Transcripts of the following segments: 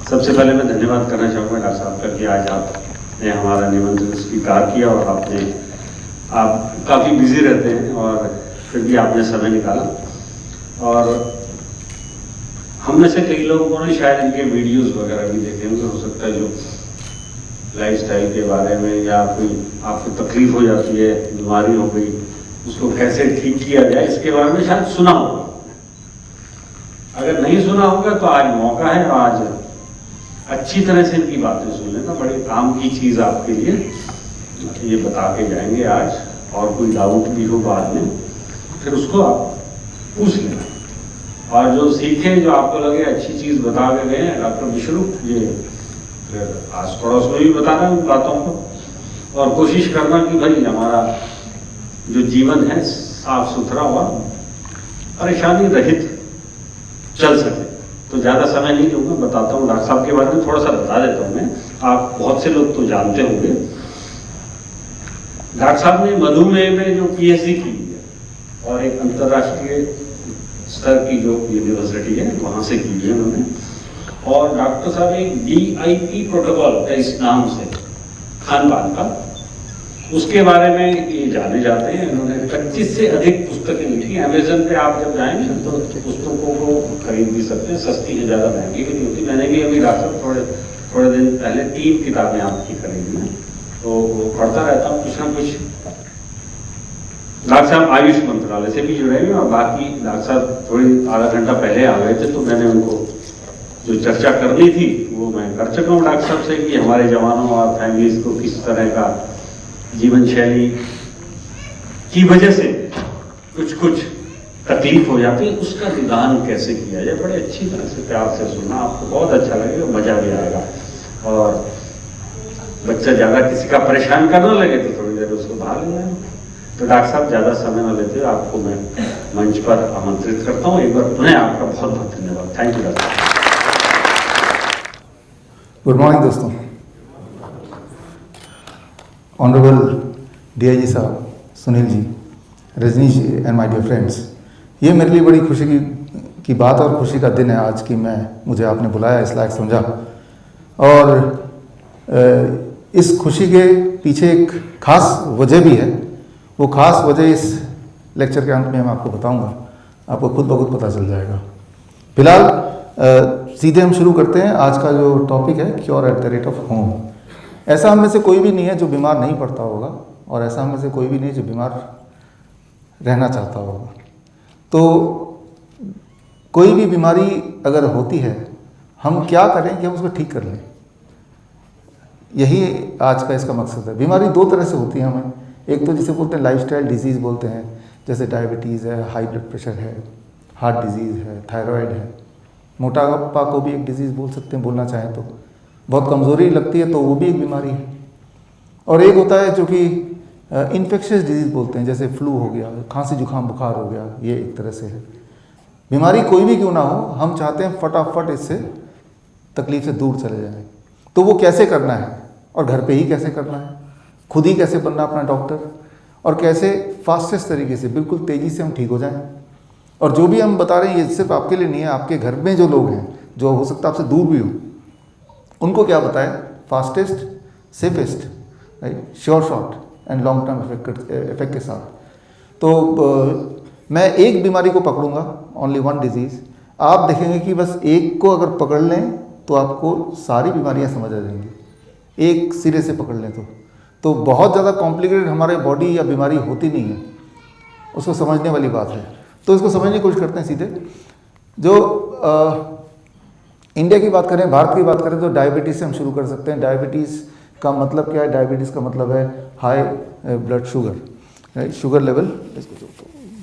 सबसे पहले मैं धन्यवाद करना चाहूँगा डॉक्टर साहब का कि आज आपने हमारा निमंत्रण स्वीकार किया और आप काफ़ी बिजी रहते हैं और फिर भी आपने समय निकाला। और हम में से कई लोगों ने शायद इनके वीडियोस वगैरह भी देखे होंगे, हो सकता है जो लाइफस्टाइल के बारे में या कोई आपको तकलीफ हो जाती है, बीमारी हो गई, उसको कैसे ठीक किया जाए इसके बारे में शायद सुना होगा। अगर नहीं सुना होगा तो आज मौका है, आज अच्छी तरह से इनकी बातें सुन लेना, बड़े काम की चीज़ आपके लिए ये बता के जाएंगे आज। और कोई डाउट भी हो बाद में फिर उसको आप पूछ लेना, और जो सीखे, जो आपको लगे अच्छी चीज़ बता के गए हैं डॉक्टर विश्वरूप, ये फिर आस पड़ोस में भी बताना उन बातों को, और कोशिश करना कि भाई हमारा जो जीवन है साफ सुथरा हुआ, परेशानी रहित चल सके। तो ज़्यादा समय नहीं लूँगा, बताता हूँ डॉक्टर साहब के बारे में, थोड़ा सा बता देता हूँ मैं। आप बहुत से लोग तो जानते होंगे, डॉक्टर साहब ने मधुमेह में जो पीएचडी की है और एक अंतर्राष्ट्रीय स्तर की जो यूनिवर्सिटी है वहाँ से की है उन्होंने। और डॉक्टर साहब एक DIP प्रोटोकॉल है इस नाम से, खान पान का, उसके बारे में ये जाने जाते हैं। इन्होंने 25 से अधिक पुस्तकें लिखी। अमेजन पे आप जब जाएंगे तो पुस्तकों को खरीद भी सकते हैं, सस्ती है, ज़्यादा महंगी भी नहीं होती। मैंने भी अभी डॉक्टर थोड़े दिन पहले 3 किताबें आपकी खरीदी हैं, तो वो पढ़ता रहता हूँ कुछ ना कुछ। डॉक्टर साहब आयुष मंत्रालय से भी जुड़े हुए, और बाकी डॉक्टर साहब थोड़ी आधा घंटा पहले आ गए थे, तो मैंने उनको जो चर्चा करनी थी वो मैं कर चुका हूँ डॉक्टर साहब से कि हमारे जवानों और फैमिलीज को किस तरह का जीवन शैली की वजह से कुछ तकलीफ हो जाती है, उसका निदान कैसे किया जाए। बड़े अच्छी तरह से प्यार से सुनना, आपको बहुत अच्छा लगेगा, मजा भी आएगा। और बच्चा ज़्यादा किसी का परेशान करने लगे तो थोड़ी देर उसको बाहर ले जाए। तो डॉक्टर साहब ज़्यादा समय न लेते हुए आपको मैं मंच पर आमंत्रित करता हूँ। एक बार पुनः आपका बहुत बहुत धन्यवाद। Thank you doctor. Good morning दोस्तों, ऑनरेबल DIG साहब, सुनील जी, रजनी जी एंड माय डियर फ्रेंड्स, ये मेरे लिए बड़ी खुशी की बात और खुशी का दिन है आज कि मुझे आपने बुलाया, इस लायक समझा। और इस खुशी के पीछे एक खास वजह भी है। वो खास वजह इस लेक्चर के अंत में मैं आपको बताऊंगा, आपको खुद ब खुद पता चल जाएगा। फिलहाल सीधे हम शुरू करते हैं। आज का जो टॉपिक है cure at the rate of home. ऐसा हम में से कोई भी नहीं है जो बीमार नहीं पड़ता होगा, और ऐसा हम में से कोई भी नहीं जो बीमार रहना चाहता होगा। तो कोई भी बीमारी अगर होती है, हम क्या करें कि हम उसको ठीक कर लें, यही आज का इसका मकसद है। बीमारी 2 तरह से होती है हमें। एक तो जिसे बोलते हैं लाइफस्टाइल डिजीज़ बोलते हैं, जैसे डायबिटीज़ है, हाई ब्लड प्रेशर है, हार्ट डिजीज़ है, थायराइड है। मोटापा को भी एक डिजीज़ बोल सकते हैं, बोलना चाहें तो। बहुत कमज़ोरी लगती है तो वो भी एक बीमारी है। और एक होता है जो कि इन्फेक्शियस डिजीज़ बोलते हैं, जैसे फ्लू हो गया, खांसी जुकाम बुखार हो गया, ये एक तरह से है। बीमारी कोई भी क्यों ना हो, हम चाहते हैं फटाफट इससे तकलीफ से दूर चले जाएं। तो वो कैसे करना है, और घर पे ही कैसे करना है, खुद ही कैसे बनना अपना डॉक्टर, और कैसे फास्टेस्ट तरीके से बिल्कुल तेज़ी से हम ठीक हो जाएं। और जो भी हम बता रहे हैं ये सिर्फ आपके लिए नहीं है, आपके घर में जो लोग हैं, जो हो सकता है आपसे दूर भी हो, उनको क्या बताएं, fastest, safest, right, sure shot and long term effect के साथ। तो मैं एक बीमारी को पकड़ूंगा, ओनली वन डिजीज़। आप देखेंगे कि बस एक को अगर पकड़ लें तो आपको सारी बीमारियां समझ आ जाएंगी, एक सिरे से पकड़ लें तो बहुत ज़्यादा कॉम्प्लिकेटेड हमारे बॉडी या बीमारी होती नहीं है, उसको समझने वाली बात है। तो इसको समझने की कोशिश करते हैं सीधे। जो इंडिया की बात करें, भारत की बात करें, तो डायबिटीज़ से हम शुरू कर सकते हैं। डायबिटीज़ का मतलब क्या है? डायबिटीज़ का मतलब है high blood sugar, right, sugar level.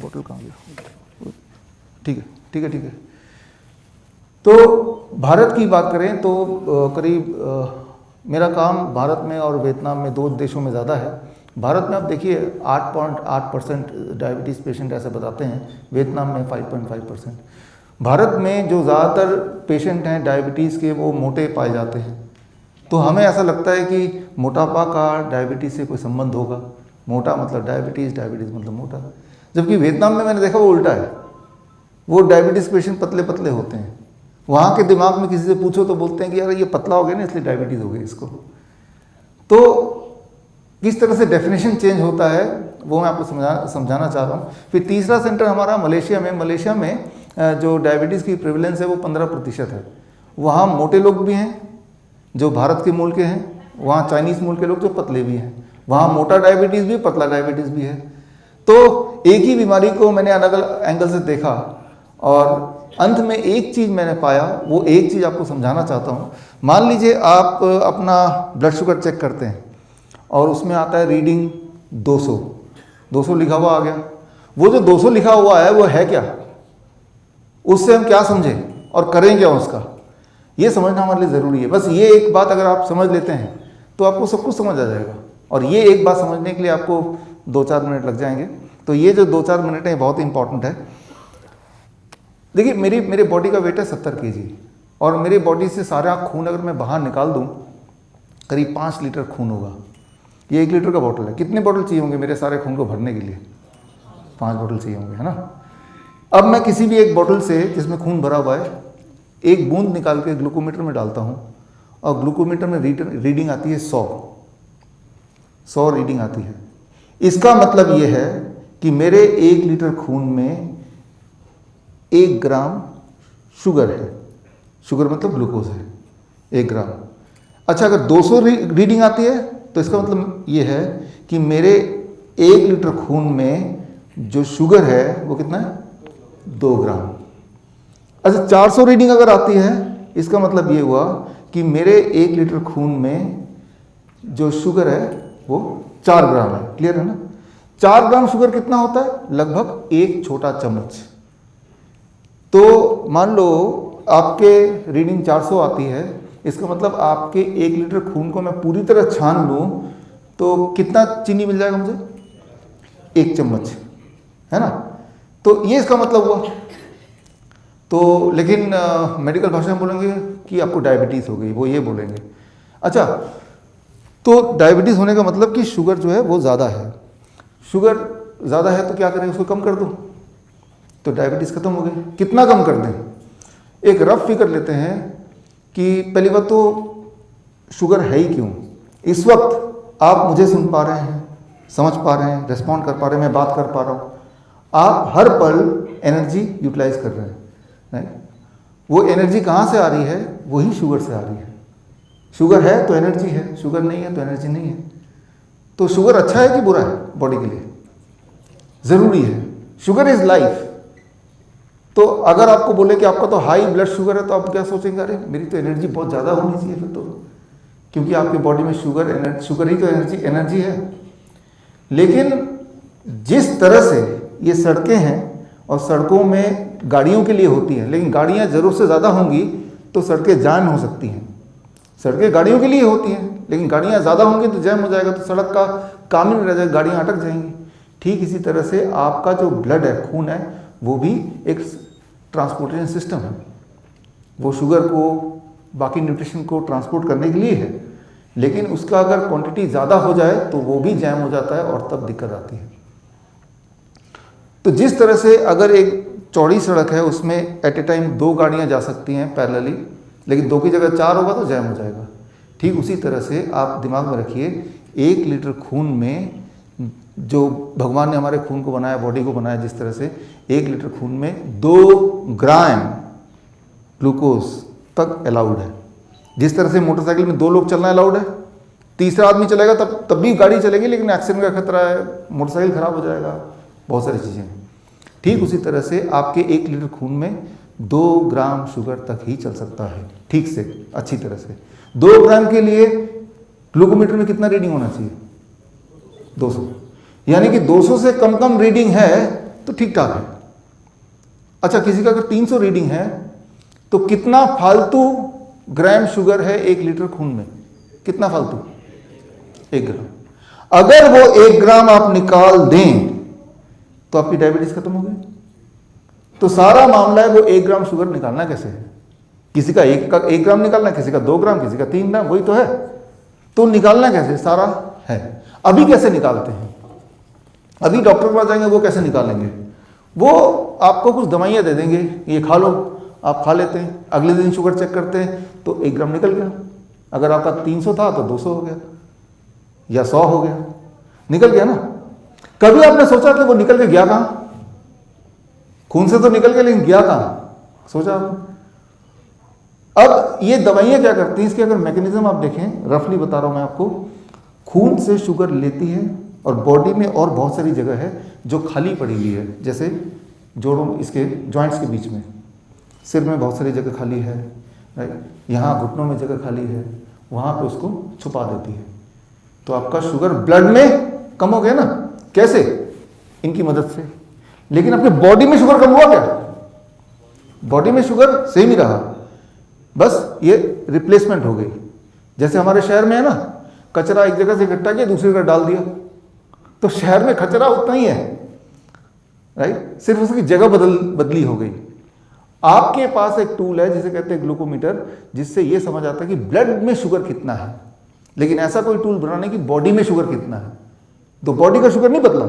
बोतल कहाँ गया? ठीक है। तो भारत की बात करें तो करीब मेरा काम भारत में और वियतनाम में, 2 देशों में ज़्यादा है। भारत में आप देखिए 8.8% डायबिटीज़ पेशेंट ऐसे बताते हैं, वियतनाम में 5.5%। भारत में जो ज़्यादातर पेशेंट हैं डायबिटीज़ के, वो मोटे पाए जाते हैं। तो हमें ऐसा लगता है कि मोटापा का डायबिटीज़ से कोई संबंध होगा, मोटा मतलब डायबिटीज़, डायबिटीज़ मतलब मोटा। जबकि वियतनाम में मैंने देखा वो उल्टा है, वो डायबिटीज़ पेशेंट पतले पतले होते हैं वहाँ के दिमाग में किसी से पूछो तो बोलते हैं कि यार ये पतला हो गया ना इसलिए डायबिटीज़ हो गई इसको। तो किस तरह से डेफिनेशन चेंज होता है वो मैं आपको समझाना चाह रहा हूँ। फिर तीसरा सेंटर हमारा मलेशिया में जो डायबिटीज़ की प्रेवलेंस है वो 15% है। वहाँ मोटे लोग भी हैं जो भारत के मूल के हैं, वहाँ चाइनीज़ मूल के लोग जो पतले भी हैं, वहाँ मोटा डायबिटीज़ भी पतला डायबिटीज़ भी है। तो एक ही बीमारी को मैंने अलग अलग एंगल से देखा और अंत में एक चीज़ मैंने पाया, वो एक चीज़ आपको समझाना चाहता हूँ। मान लीजिए आप अपना ब्लड शुगर चेक करते हैं और उसमें आता है रीडिंग 200 लिखा हुआ आ गया। वो जो 200 लिखा हुआ है वो है क्या, उससे हम क्या समझें और करें क्या उसका, ये समझना हमारे लिए ज़रूरी है। बस ये एक बात अगर आप समझ लेते हैं तो आपको सब कुछ समझ आ जाएगा। और ये एक बात समझने के लिए आपको 2-4 मिनट लग जाएंगे। तो ये जो 2-4 मिनट है बहुत इंपॉर्टेंट है। देखिए मेरे बॉडी का वेट है 70 kg और मेरी बॉडी से सारा खून अगर मैं बाहर निकाल दूं करीब 5 लीटर खून होगा। ये 1 लीटर का बॉटल है। कितने बॉटल चाहिए होंगे मेरे सारे खून को भरने के लिए? 5 बॉटल चाहिए होंगे, है ना। अब मैं किसी भी एक बॉटल से जिसमें खून भरा हुआ है एक बूंद निकाल के ग्लूकोमीटर में डालता हूँ और ग्लूकोमीटर में रीडिंग आती है 100 रीडिंग आती है। इसका मतलब ये है कि मेरे 1 लीटर खून में 1 ग्राम शुगर है। शुगर मतलब ग्लूकोज है, 1 ग्राम। अच्छा, अगर 200 रीडिंग आती है तो इसका मतलब ये है कि मेरे 1 लीटर खून में जो शुगर है वो कितना है? 2 ग्राम। अच्छा, 400 रीडिंग अगर आती है इसका मतलब ये हुआ कि मेरे 1 लीटर खून में जो शुगर है वो 4 ग्राम है। क्लियर है ना। 4 ग्राम शुगर कितना होता है? लगभग 1 छोटा चम्मच। तो मान लो आपके रीडिंग 400 आती है, इसका मतलब आपके 1 लीटर खून को मैं पूरी तरह छान लूँ तो कितना चीनी मिल जाएगा मुझे? 1 चम्मच, है ना। तो ये इसका मतलब हुआ। तो लेकिन मेडिकल भाषा में बोलेंगे कि आपको डायबिटीज़ हो गई, वो ये बोलेंगे। अच्छा, तो डायबिटीज़ होने का मतलब कि शुगर जो है वो ज़्यादा है। शुगर ज़्यादा है तो क्या करें, उसको कम कर दो तो डायबिटीज़ खत्म हो गई। कितना कम कर दें? एक रफ फिगर लेते हैं कि पहली बात तो शुगर है ही क्यों। इस वक्त आप मुझे सुन पा रहे हैं, समझ पा रहे हैं, रिस्पॉन्ड कर पा रहे हैं, मैं बात कर पा रहा हूँ। आप हर पल एनर्जी यूटिलाइज कर रहे हैं, नहीं? वो एनर्जी कहाँ से आ रही है? वही शुगर से आ रही है। शुगर है तो एनर्जी है, शुगर नहीं है तो एनर्जी नहीं है। तो शुगर अच्छा है कि बुरा है बॉडी के लिए? ज़रूरी है। Sugar is life. तो अगर आपको बोले कि आपका तो हाई ब्लड शुगर है तो आप क्या सोचेंगे? अरे मेरी तो एनर्जी बहुत ज़्यादा होनी चाहिए फिर तो, क्योंकि आपकी बॉडी में शुगर ही तो एनर्जी है। लेकिन जिस तरह से ये सड़कें हैं और सड़कों में गाड़ियों के लिए होती हैं, लेकिन गाड़ियाँ ज़रूरत से ज़्यादा होंगी तो सड़कें जाम हो सकती हैं। सड़कें गाड़ियों के लिए होती हैं, लेकिन गाड़ियाँ ज़्यादा होंगी तो जैम हो जाएगा, तो सड़क का काम ही नहीं रह जाएगा, गाड़ियाँ अटक जाएंगी। ठीक इसी तरह से आपका जो ब्लड है, खून है, वो भी एक ट्रांसपोर्टेशन सिस्टम है। वो शुगर को, बाकी न्यूट्रिशन को ट्रांसपोर्ट करने के लिए है, लेकिन उसका अगर क्वांटिटी ज़्यादा हो जाए तो वो भी जैम हो जाता है और तब दिक्कत आती है। तो जिस तरह से अगर एक चौड़ी सड़क है उसमें एट ए टाइम 2 गाड़ियाँ जा सकती हैं पैरेलली, लेकिन 2 की जगह 4 होगा तो जैम हो जाएगा। ठीक उसी तरह से आप दिमाग में रखिए, 1 लीटर खून में जो भगवान ने हमारे खून को बनाया, बॉडी को बनाया, जिस तरह से 1 लीटर खून में 2 ग्राम ग्लूकोज तक अलाउड है। जिस तरह से मोटरसाइकिल में 2 लोग चलना अलाउड है, तीसरा आदमी चलेगा तब भी गाड़ी चलेगी, लेकिन एक्सीडेंट का खतरा है, मोटरसाइकिल खराब हो जाएगा, बहुत सारी चीज़ें। ठीक उसी तरह से आपके 1 लीटर खून में 2 ग्राम शुगर तक ही चल सकता है, ठीक से, अच्छी तरह से। 2 ग्राम के लिए ग्लूकोमीटर में कितना रीडिंग होना चाहिए? 200। यानी कि 200 से कम रीडिंग है तो ठीक ठाक है। अच्छा, किसी का अगर 300 रीडिंग है तो कितना फालतू ग्राम शुगर है 1 लीटर खून में? कितना फालतू? 1 ग्राम। अगर वो 1 ग्राम आप निकाल दें तो आपकी डायबिटीज खत्म हो गई। तो सारा मामला है वो 1 ग्राम शुगर निकालना कैसे है। किसी का 1 ग्राम निकालना, किसी का 2 ग्राम, किसी का 3 ग्राम, वही तो है। तो निकालना कैसे सारा है। अभी कैसे निकालते हैं? अभी डॉक्टर के पास जाएंगे, वो कैसे निकालेंगे? वो आपको कुछ दवाइयाँ दे देंगे, ये खा लो आप खा लेते हैं, अगले दिन शुगर चेक करते हैं तो 1 ग्राम निकल गया। अगर आपका 300 था तो 200 हो गया या 100 हो गया, निकल गया ना। कभी आपने सोचा कि वो निकल के गया कहाँ? खून से तो निकल गया लेकिन गया कहाँ, सोचा आपने? अब ये दवाइयाँ क्या करती हैं, इसके अगर मैकेनिज्म आप देखें, रफली बता रहा हूँ मैं आपको। खून से शुगर लेती है और बॉडी में और बहुत सारी जगह है जो खाली पड़ी हुई है, जैसे जोड़ों, इसके जॉइंट्स के बीच में, सिर में बहुत सारी जगह खाली है, राइट, यहाँ घुटनों में जगह खाली है, वहाँ पे उसको छुपा देती है। तो आपका शुगर ब्लड में कम हो गया ना, कैसे? इनकी मदद से। लेकिन आपके बॉडी में शुगर कम हुआ क्या? बॉडी में शुगर सेम ही रहा, बस ये रिप्लेसमेंट हो गई। जैसे हमारे शहर में है ना, कचरा एक जगह से इकट्ठा किया दूसरी जगह डाल दिया, तो शहर में कचरा उतना ही है, राइट, सिर्फ उसकी जगह बदली हो गई। आपके पास एक टूल है जिसे कहते हैं ग्लूकोमीटर, जिससे ये समझ आता है कि ब्लड में शुगर कितना है। लेकिन ऐसा कोई टूल बनाने की बॉडी में शुगर कितना है, तो बॉडी का शुगर नहीं बदला,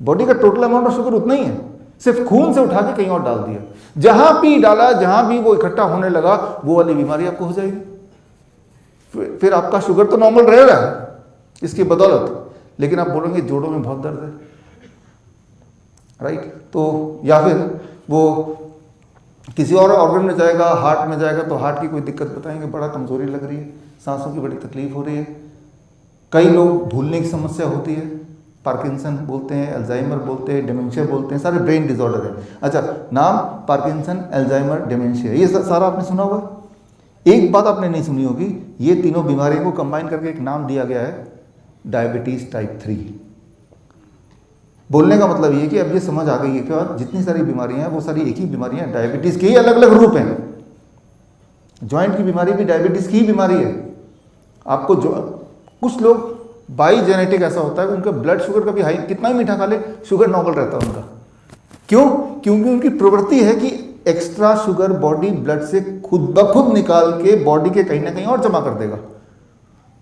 बॉडी का टोटल अमाउंट ऑफ शुगर उतना ही है, सिर्फ खून से उठा के कहीं और डाल दिया। जहां भी डाला, जहां भी वो इकट्ठा होने लगा, वो वाली बीमारी आपको हो जाएगी। फिर आपका शुगर तो नॉर्मल रह रहा है इसकी बदौलत, लेकिन आप बोलेंगे जोड़ों में बहुत दर्द है, राइट। तो या फिर वो किसी और ऑर्गन में जाएगा, हार्ट में जाएगा, तो हार्ट की कोई दिक्कत बताएंगे, बड़ा कमजोरी लग रही है, सांसों की बड़ी तकलीफ हो रही है। कई लोग भूलने की समस्या होती है, पार्किंसन बोलते हैं, अल्जाइमर बोलते हैं, डिमेंशिया बोलते हैं, सारे ब्रेन डिसऑर्डर है। अच्छा, नाम पार्किंसन, अल्जाइमर, डिमेंशिया, ये सारा आपने सुना हुआ है। एक बात आपने नहीं सुनी होगी, ये तीनों बीमारियों को कंबाइन करके एक नाम दिया गया है, डायबिटीज टाइप 3। बोलने का मतलब ये कि अब ये समझ आ गई है कि जितनी सारी बीमारियां हैं वो सारी एक ही बीमारियां हैं, डायबिटीज के ही अलग अलग रूप हैं। जॉइंट की बीमारी भी डायबिटीज की ही बीमारी है। आपको जो कुछ लोग बाई जेनेटिक ऐसा होता है कि उनका ब्लड शुगर कभी हाई, कितना ही मीठा खा ले शुगर नॉर्मल रहता है उनका। क्यों? क्योंकि उनकी प्रवृत्ति है कि एक्स्ट्रा शुगर बॉडी ब्लड से खुद ब खुद निकाल के बॉडी के कहीं ना कहीं और जमा कर देगा।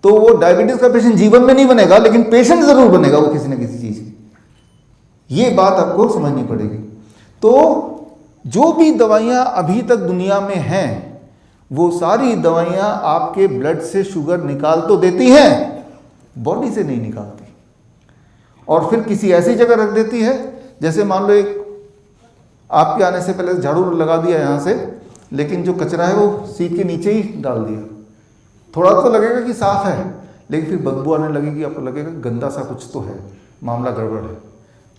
तो वो डायबिटीज का पेशेंट जीवन में नहीं बनेगा, लेकिन पेशेंट जरूर बनेगा वो किसी ना किसी चीज की। ये बात आपको समझनी पड़ेगी। तो जो भी दवाइयां अभी तक दुनिया में हैं, वो सारी दवाइयां आपके ब्लड से शुगर निकाल तो देती हैं, बॉडी से नहीं निकालती, और फिर किसी ऐसी जगह रख देती है, जैसे मान लो एक आपके आने से पहले झाड़ू लगा दिया यहाँ से, लेकिन जो कचरा है वो सीट के नीचे ही डाल दिया। थोड़ा तो लगेगा कि साफ है, लेकिन फिर बदबू आने लगेगी, आपको लगेगा गंदा सा कुछ तो है, मामला गड़बड़ है।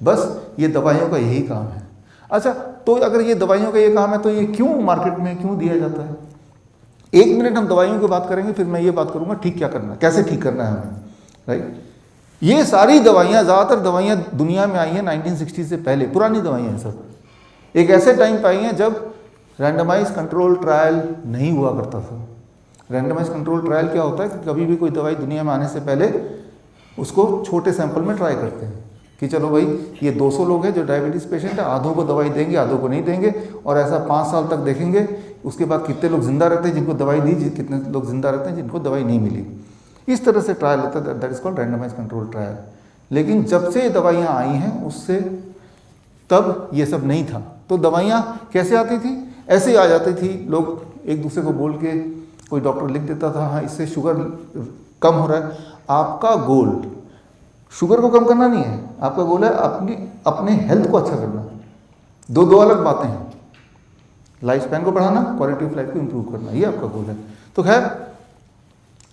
बस ये दवाइयों का यही काम है। अच्छा, तो अगर ये दवाइयों का ये काम है तो ये क्यों मार्केट में क्यों दिया जाता है? 1 मिनट हम दवाइयों की बात करेंगे, फिर मैं ये बात करूंगा ठीक क्या करना है, कैसे ठीक करना है हमें, राइट। ये सारी दवाइयाँ, ज़्यादातर दवाइयाँ दुनिया में आई हैं 1960 से पहले, पुरानी दवाइयाँ हैं सब। एक ऐसे टाइम पे आई हैं जब रैंडमाइज कंट्रोल ट्रायल नहीं हुआ करता था। रैंडमाइज कंट्रोल ट्रायल क्या होता है कि कभी भी कोई दवाई दुनिया में आने से पहले उसको छोटे सैंपल में ट्राई करते हैं कि चलो भाई ये 200 लोग हैं जो डायबिटीज़ पेशेंट है, आधों को दवाई देंगे, आधों को नहीं देंगे, और ऐसा 5 साल तक देखेंगे। उसके बाद कितने लोग जिंदा रहते हैं जिनको दवाई दी, कितने लोग जिंदा रहते हैं जिनको दवाई नहीं मिली। इस तरह से ट्रायल होता है, that is called randomise control trial. लेकिन जब से दवाइयाँ आई हैं उससे तब ये सब नहीं था। तो दवाइयाँ कैसे आती थी? ऐसे ही आ जाती थी, लोग एक दूसरे को बोल के, कोई डॉक्टर लिख देता था, हाँ इससे शुगर कम हो रहा है। आपका गोल शुगर को कम करना नहीं है, आपका गोल है अपने हेल्थ को अच्छा करना। दो अलग बातें हैं, लाइफ स्पैन को बढ़ाना, क्वालिटी ऑफ लाइफ को इम्प्रूव करना, ये आपका गोल है। तो खैर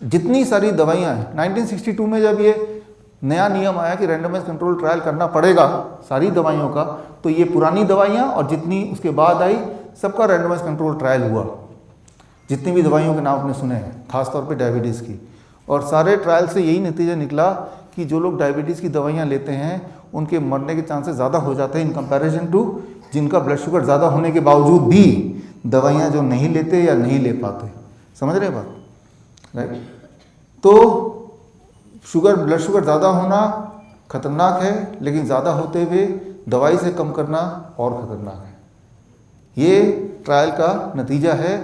जितनी सारी दवाइयाँ हैं, 1962 में जब ये नया नियम आया कि रैंडमाइज कंट्रोल ट्रायल करना पड़ेगा सारी दवाइयों का, तो ये पुरानी दवाइयाँ और जितनी उसके बाद आई सबका रैंडमाइज कंट्रोल ट्रायल हुआ। जितनी भी दवाइयों के नाम आपने सुने हैं, खासतौर पे डायबिटीज़ की, और सारे ट्रायल से यही नतीजा निकला कि जो लोग डायबिटीज़ की दवाइयाँ लेते हैं उनके मरने के चांसेस ज़्यादा हो जाते हैं इन कंपैरिजन टू जिनका ब्लड शुगर ज़्यादा होने के बावजूद भी दवाइयाँ जो नहीं लेते या नहीं ले पाते। समझ रहे हैं बात, राइट। तो ब्लड शुगर ज़्यादा होना खतरनाक है, लेकिन ज़्यादा होते हुए दवाई से कम करना और खतरनाक है। ये ट्रायल का नतीजा है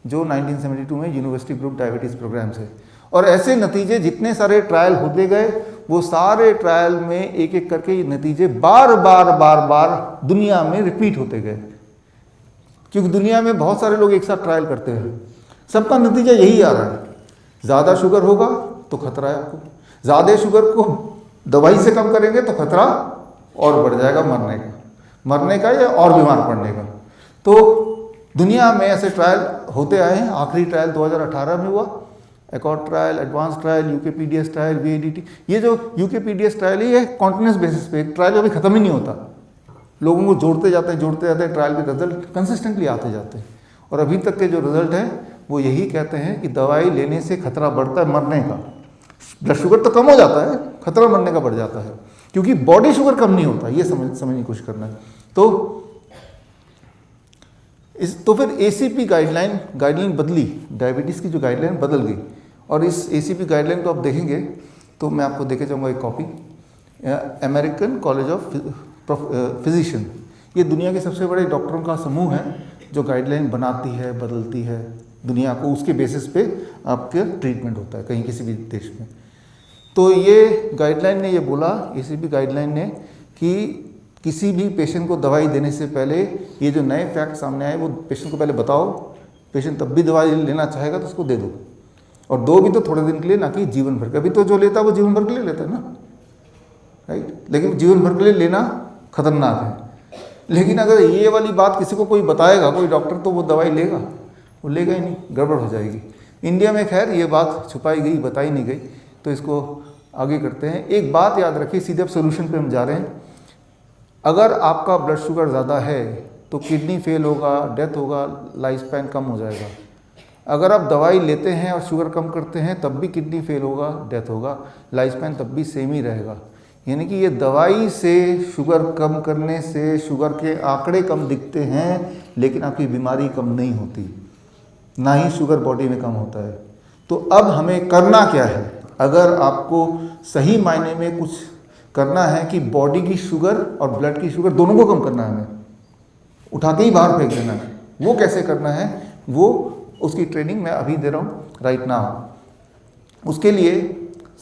जो 1972 में यूनिवर्सिटी ग्रुप डायबिटीज़ प्रोग्राम से। और ऐसे नतीजे जितने सारे ट्रायल होते गए, वो सारे ट्रायल में एक एक करके ये नतीजे बार बार दुनिया में रिपीट होते गए। क्योंकि दुनिया में बहुत सारे लोग एक साथ ट्रायल करते हैं, सबका नतीजा यही आ रहा है, ज़्यादा शुगर होगा तो खतरा है आपको, ज़्यादा शुगर को दवाई से कम करेंगे तो खतरा और बढ़ जाएगा मरने का या और बीमार पड़ने का। तो दुनिया में ऐसे ट्रायल होते आए हैं। आखिरी ट्रायल 2018 में हुआ, ACCORD trial, ADVANCE trial, UKPDS trial, VADT। ये जो यूकेपीडीएस ट्रायल है कॉन्टिन्यूस बेसिस पे, एक ट्रायल अभी खत्म ही नहीं होता, लोगों को जोड़ते जाते हैं, ट्रायल के रिजल्ट कंसिस्टेंटली आते जाते हैं। और अभी तक के जो रिजल्ट हैं वो यही कहते हैं कि दवाई लेने से खतरा बढ़ता है मरने का। ब्लड शुगर तो कम हो जाता है, खतरा मरने का बढ़ जाता है, क्योंकि बॉडी शुगर कम नहीं होता। ये समझने की कोशिश करना है। तो फिर ACP गाइडलाइन बदली, डायबिटीज़ की जो गाइडलाइन बदल गई। और इस ACP गाइडलाइन को आप देखेंगे तो मैं आपको देके जाऊँगा एक copy, American college of physician. ये दुनिया के सबसे बड़े डॉक्टरों का समूह है जो गाइडलाइन बनाती है, बदलती है दुनिया को, उसके बेसिस पे आपके ट्रीटमेंट होता है कहीं किसी भी देश में। तो ये गाइडलाइन ने ये बोला, ACP गाइडलाइन ने, कि किसी भी पेशेंट को दवाई देने से पहले ये जो नए फैक्ट सामने आए वो पेशेंट को पहले बताओ। पेशेंट तब भी दवाई लेना चाहेगा तो उसको दे दो, और दो भी तो थोड़े दिन के लिए, ना कि जीवन भर। अभी तो जो लेता है वो जीवन भर के लिए लेता है ना, राइट। लेकिन जीवन भर के लिए लेना खतरनाक है। लेकिन अगर ये वाली बात किसी को कोई बताएगा, कोई डॉक्टर, तो वो दवाई लेगा? वो लेगा ही नहीं, गड़बड़ हो जाएगी। इंडिया में खैर ये बात छुपाई गई, बताई नहीं गई, तो इसको आगे करते हैं। एक बात याद रखिए, सीधे अब सोल्यूशन पे हम जा रहे हैं। अगर आपका ब्लड शुगर ज़्यादा है तो किडनी फेल होगा, डेथ होगा, लाइफ स्पैन कम हो जाएगा। अगर आप दवाई लेते हैं और शुगर कम करते हैं तब भी किडनी फेल होगा, डेथ होगा, लाइफ स्पैन तब भी सेम ही रहेगा। यानी कि ये दवाई से, शुगर कम करने से शुगर के आंकड़े कम दिखते हैं, लेकिन आपकी बीमारी कम नहीं होती, ना ही शुगर बॉडी में कम होता है। तो अब हमें करना क्या है? अगर आपको सही मायने में कुछ करना है कि बॉडी की शुगर और ब्लड की शुगर दोनों को कम करना है, हमें उठा के ही बाहर फेंक देना है। वो कैसे करना है, वो उसकी ट्रेनिंग मैं अभी दे रहा हूँ राइट नाउ। उसके लिए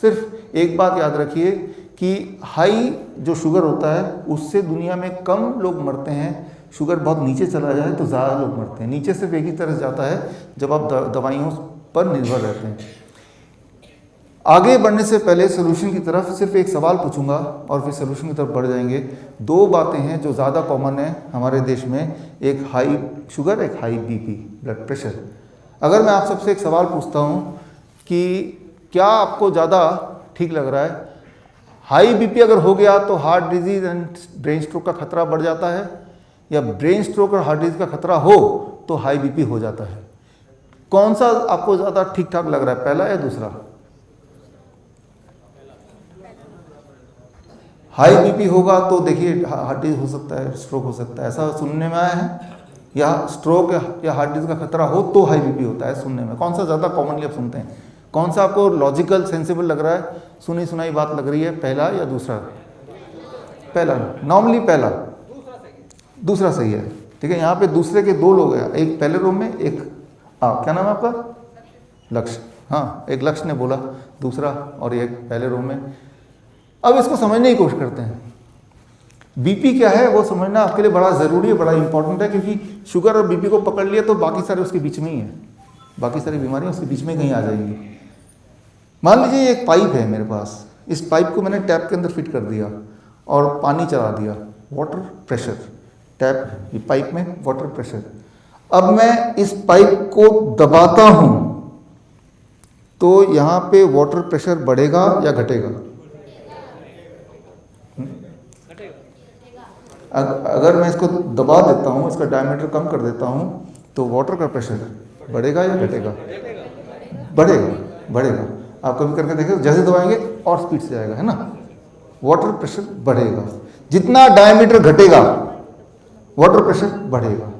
सिर्फ एक बात याद रखिए कि हाई जो शुगर होता है उससे दुनिया में कम लोग मरते हैं। शुगर बहुत नीचे चला जाए तो ज़्यादा लोग मरते हैं। नीचे सिर्फ एक ही तरह जाता है जब आप दवाइयों पर निर्भर रहते हैं। आगे बढ़ने से पहले सोल्यूशन की तरफ सिर्फ एक सवाल पूछूंगा और फिर सोल्यूशन की तरफ बढ़ जाएंगे। दो बातें हैं जो ज़्यादा कॉमन है हमारे देश में, एक हाई शुगर, एक हाई BP, ब्लड प्रेशर। अगर मैं आप सबसे एक सवाल पूछता हूँ कि क्या आपको ज़्यादा ठीक लग रहा है, हाई BP अगर हो गया तो heart disease and brain stroke का खतरा बढ़ जाता है, या ब्रेन स्ट्रोक और हार्ट डिजीज़ का खतरा हो तो हाई BP हो जाता है? कौन सा आपको ज़्यादा ठीक ठाक लग रहा है, पहला या दूसरा? हाई BP होगा तो देखिए हार्ट डिजीज हो सकता है, स्ट्रोक हो सकता है, ऐसा सुनने में आया है। या स्ट्रोक या हार्ट डिजीज का खतरा हो तो हाई BP होता है सुनने में। कौन सा ज़्यादा कॉमनली आप सुनते हैं? कौन सा आपको लॉजिकल सेंसिबल लग रहा है, सुनी सुनाई बात लग रही है, पहला या दूसरा? पहला, नॉर्मली पहला, दूसरा सही है। ठीक है, यहाँ पे दूसरे के दो लोग हैं, एक पहले रूम में, एक क्या नाम है आपका? लक्ष्य। हाँ, एक लक्ष्य ने बोला दूसरा और एक पहले रूम में। अब इसको समझने की कोशिश करते हैं। BP क्या है वो समझना आपके लिए बड़ा ज़रूरी है, बड़ा इंपॉर्टेंट है, क्योंकि शुगर और BP को पकड़ लिया तो बाकी सारे उसके बीच में ही है, बाकी सारी बीमारियां उसके बीच में कहीं आ जाएंगी। मान लीजिए एक पाइप है मेरे पास, इस पाइप को मैंने टैप के अंदर फिट कर दिया और पानी चला दिया, वाटर प्रेशर, टैप पाइप में वाटर प्रेशर। अब मैं इस पाइप को दबाता हूँ तो यहाँ पे वाटर प्रेशर बढ़ेगा या घटेगा? अगर मैं इसको दबा देता हूँ, इसका डायमीटर कम कर देता हूँ, तो वाटर का प्रेशर बढ़ेगा या घटेगा? बढ़ेगा। आप कभी करके देखिए, जैसे दबाएंगे और स्पीड से जाएगा, है ना? वाटर प्रेशर बढ़ेगा। जितना डायमीटर घटेगा वाटर प्रेशर बढ़ेगा।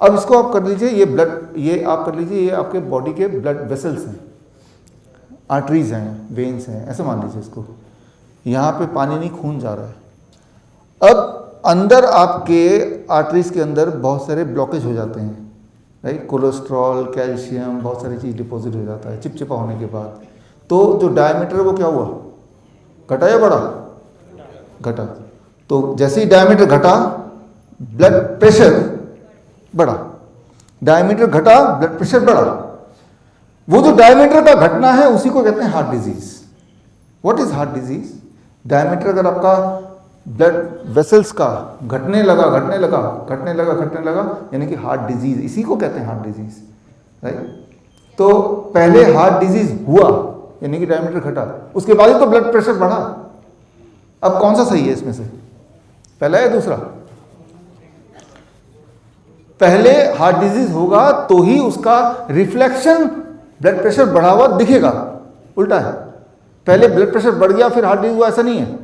अब इसको आप कर लीजिए, ये ब्लड, ये आप कर लीजिए, ये आपके बॉडी के ब्लड वेसल्स हैं, आर्टरीज हैं, वेन्स हैं, ऐसे मान लीजिए इसको। यहाँ पे पानी नहीं, खून जा रहा है। अब अंदर आपके आर्टरीज के अंदर बहुत सारे ब्लॉकेज हो जाते हैं, राइट? कोलेस्ट्रॉल, कैल्शियम, बहुत सारी चीज़ डिपॉजिट हो जाता है चिपचिपा होने के बाद। तो जो डायमीटर वो क्या हुआ, घटा या बढ़ा? घटा। तो जैसे ही डायमीटर घटा, ब्लड प्रेशर बढ़ा। डायमीटर घटा, ब्लड प्रेशर बढ़ा। वो जो डायमीटर का घटना है उसी को कहते हैं heart disease. What is heart disease? Diameter अगर आपका ब्लड वेसल्स का घटने लगा, यानी कि हार्ट डिजीज, इसी को कहते हैं हार्ट डिजीज, राइट। तो पहले हार्ट डिजीज हुआ यानी कि डायमीटर घटा, उसके बाद ही तो ब्लड प्रेशर बढ़ा। अब कौन सा सही है इसमें से, पहला या दूसरा? पहले हार्ट डिजीज होगा तो ही उसका रिफ्लेक्शन ब्लड प्रेशर बढ़ा हुआ दिखेगा, उल्टा है। पहले ब्लड प्रेशर बढ़ गया फिर हार्ट डिजीज हुआ, ऐसा नहीं है।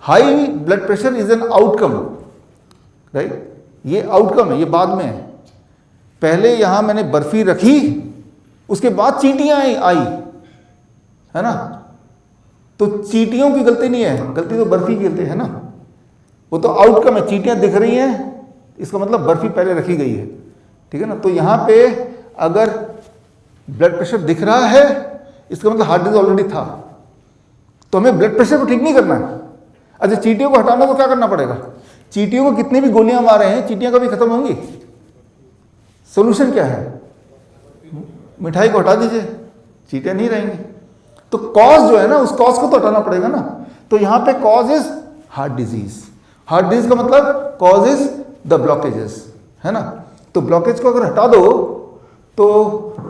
High blood pressure is an outcome, right, ये आउटकम है, ये बाद में है। पहले यहां मैंने बर्फी रखी, उसके बाद चींटियां आई, है ना। तो चींटियों की गलती नहीं है, गलती तो बर्फी की गलती है ना। वो तो आउटकम है, चींटियां दिख रही हैं, इसका मतलब बर्फी पहले रखी गई है, ठीक है ना। तो यहां पे अगर ब्लड प्रेशर दिख रहा है, इसका मतलब हार्ट डिजीज ऑलरेडी था। तो हमें ब्लड प्रेशर को ठीक नहीं करना है। अच्छा, चींटियों को हटाना तो क्या करना पड़ेगा? चींटियों को कितनी भी गोलियां मारे हैं, चींटियां कभी खत्म होंगी? सोल्यूशन क्या है? मिठाई को हटा दीजिए, चींटियां नहीं रहेंगी। तो कॉज जो है ना, उस कॉज को तो हटाना पड़ेगा ना। तो यहां पे cause is heart disease. Heart disease का मतलब कॉज इज द ब्लॉकेजेस, है ना। तो ब्लॉकेज को अगर हटा दो तो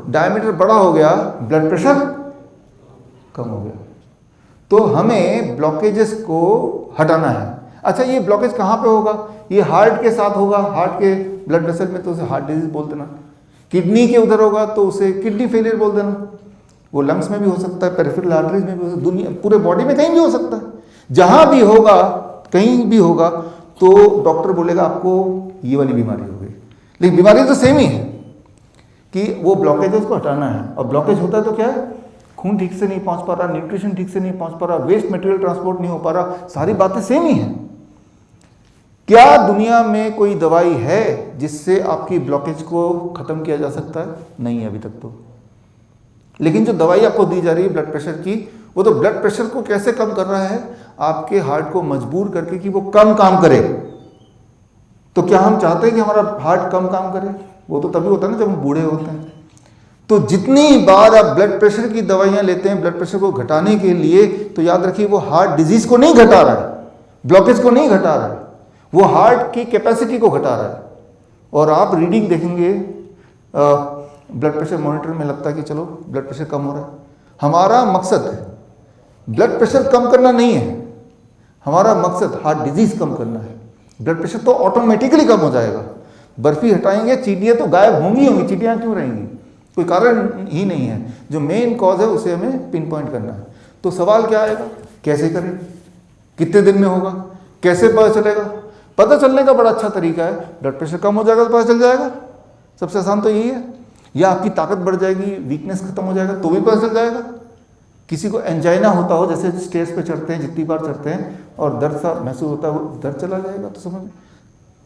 डायमीटर बड़ा हो गया, ब्लड प्रेशर कम हो गया। तो हमें ब्लॉकेजेस को हटाना है। अच्छा, ये ब्लॉकेज कहाँ पे होगा? ये हार्ट के साथ होगा, हार्ट के ब्लड वेसल में, तो उसे हार्ट डिजीज बोल देना। किडनी के उधर होगा तो उसे किडनी फेलियर बोल देना। वो लंग्स में भी हो सकता है, पेरिफेरल आर्टरीज में भी हो सकता है, दुनिया पूरे बॉडी में कहीं भी हो सकता है। जहां भी होगा, कहीं भी होगा, तो डॉक्टर बोलेगा आपको ये वाली बीमारी हो गई। लेकिन बीमारी तो सेम ही है कि वो ब्लॉकेजेस को हटाना है। और ब्लॉकेज होता है तो क्या है? खून ठीक से नहीं पहुंच पा रहा, न्यूट्रिशन ठीक से नहीं पहुंच पा रहा, वेस्ट मटेरियल ट्रांसपोर्ट नहीं हो पा रहा, सारी बातें सेम ही हैं। क्या दुनिया में कोई दवाई है जिससे आपकी ब्लॉकेज को खत्म किया जा सकता है? नहीं है अभी तक तो। लेकिन जो दवाई आपको दी जा रही है ब्लड प्रेशर की, वो तो ब्लड प्रेशर को कैसे कम कर रहा है? आपके हार्ट को मजबूर करके कि वो कम काम करे। तो क्या हम चाहते हैं कि हमारा हार्ट कम काम करे? वो तो तभी होता है ना जब हम बूढ़े होते हैं। तो जितनी बार आप ब्लड प्रेशर की दवाइयां लेते हैं ब्लड प्रेशर को घटाने के लिए, तो याद रखिए वो हार्ट डिजीज को नहीं घटा रहा है, ब्लॉकेज को नहीं घटा रहा है, वो हार्ट की कैपेसिटी को घटा रहा है। और आप रीडिंग देखेंगे ब्लड प्रेशर मॉनिटर में, लगता है कि चलो ब्लड प्रेशर कम हो रहा है। हमारा मकसद ब्लड प्रेशर कम करना नहीं है, हमारा मकसद हार्ट डिजीज कम करना है। ब्लड प्रेशर तो ऑटोमेटिकली कम हो जाएगा। बर्फी हटाएंगे, चींटियां तो गायब होंगी, चींटियां क्यों रहेंगी? कोई कारण ही नहीं है। जो मेन कॉज है उसे हमें पिन पॉइंट करना है। तो सवाल क्या आएगा? कैसे करें? कितने दिन में होगा? कैसे पता चलेगा? पता चलने का बड़ा अच्छा तरीका है, ब्लड प्रेशर कम हो जाएगा तो पता चल जाएगा। सबसे आसान तो यही है। या आपकी ताकत बढ़ जाएगी, वीकनेस खत्म हो जाएगा तो भी पता चल जाएगा। किसी को एंजाइना होता हो, जैसे स्टेज पे चढ़ते हैं, जितनी बार चढ़ते हैं और दर्द सा महसूस होता है, वो दर्द चला जाएगा तो समझ।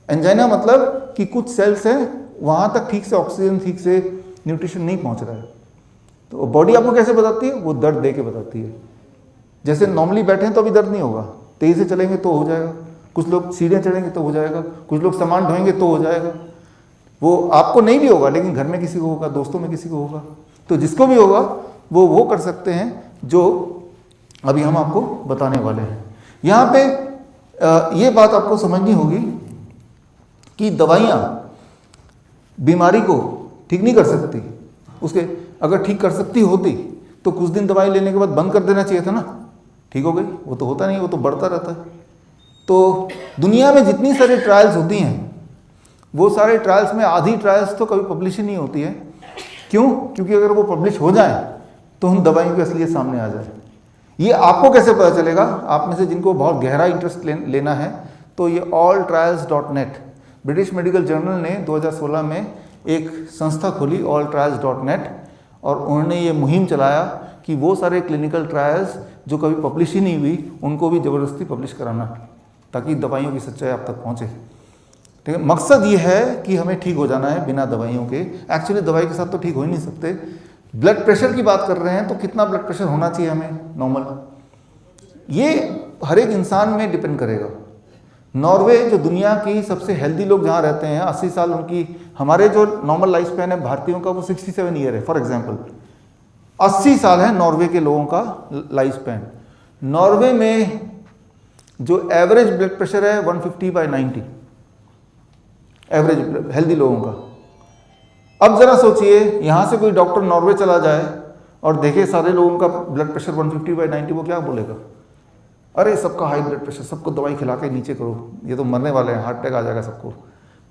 एंजाइना मतलब कि कुछ सेल्स हैं वहाँ तक ठीक से ऑक्सीजन, ठीक से न्यूट्रिशन नहीं पहुँच रहा है। तो बॉडी आपको कैसे बताती है? वो दर्द दे के बताती है। जैसे नॉर्मली बैठे हैं तो अभी दर्द नहीं होगा, तेज़ी से चलेंगे तो हो जाएगा। कुछ लोग सीढ़ियाँ चढ़ेंगे तो हो जाएगा, कुछ लोग सामान ढोएंगे तो हो जाएगा। वो आपको नहीं भी होगा, लेकिन घर में किसी को होगा, दोस्तों में किसी को होगा। तो जिसको भी होगा वो कर सकते हैं जो अभी हम आपको बताने वाले हैं। यहाँ पे ये बात आपको समझनी होगी कि दवाइयाँ बीमारी को ठीक नहीं कर सकती। उसके अगर ठीक कर सकती होती तो कुछ दिन दवाई लेने के बाद बंद कर देना चाहिए था ना, ठीक हो गई। वो तो होता नहीं, वो तो बढ़ता रहता है। तो दुनिया में जितनी सारी ट्रायल्स होती हैं, वो सारे ट्रायल्स में आधी ट्रायल्स तो कभी पब्लिश ही नहीं होती है। क्यों? क्योंकि अगर वो पब्लिश हो जाए तो उन दवाइयों की असलियत सामने आ जाए। ये आपको कैसे पता चलेगा? आप में से जिनको बहुत गहरा इंटरेस्ट लेना है तो ये alltrials.net, ब्रिटिश मेडिकल जर्नल ने 2016 में एक संस्था खोली alltrials.net, और उन्होंने ये मुहिम चलाया कि वो सारे क्लिनिकल ट्रायल्स जो कभी पब्लिश ही नहीं हुई उनको भी ज़बरदस्ती पब्लिश कराना, ताकि दवाइयों की सच्चाई आप तक पहुँचे। ठीक है, मकसद ये है कि हमें ठीक हो जाना है बिना दवाइयों के। एक्चुअली दवाई के साथ तो ठीक हो ही नहीं सकते। ब्लड प्रेशर की बात कर रहे हैं तो कितना ब्लड प्रेशर होना चाहिए हमें नॉर्मल, ये हर एक इंसान में डिपेंड करेगा। नॉर्वे जो दुनिया की सबसे हेल्दी लोग जहाँ रहते हैं, 80 साल उनकी, हमारे जो नॉर्मल लाइफ स्पैन है भारतीयों का वो 67 ईयर है फॉर एग्जांपल, 80 साल है नॉर्वे के लोगों का लाइफ स्पैन। नॉर्वे में जो एवरेज ब्लड प्रेशर है 150/90, एवरेज हेल्दी लोगों का। अब जरा सोचिए यहाँ से कोई डॉक्टर नॉर्वे चला जाए और देखे सारे लोगों का ब्लड प्रेशर 150/90, वो क्या बोलेगा? अरे सबका हाई ब्लड प्रेशर, सबको दवाई खिला के नीचे करो, ये तो मरने वाले हैं, हार्ट अटैक आ जाएगा सबको,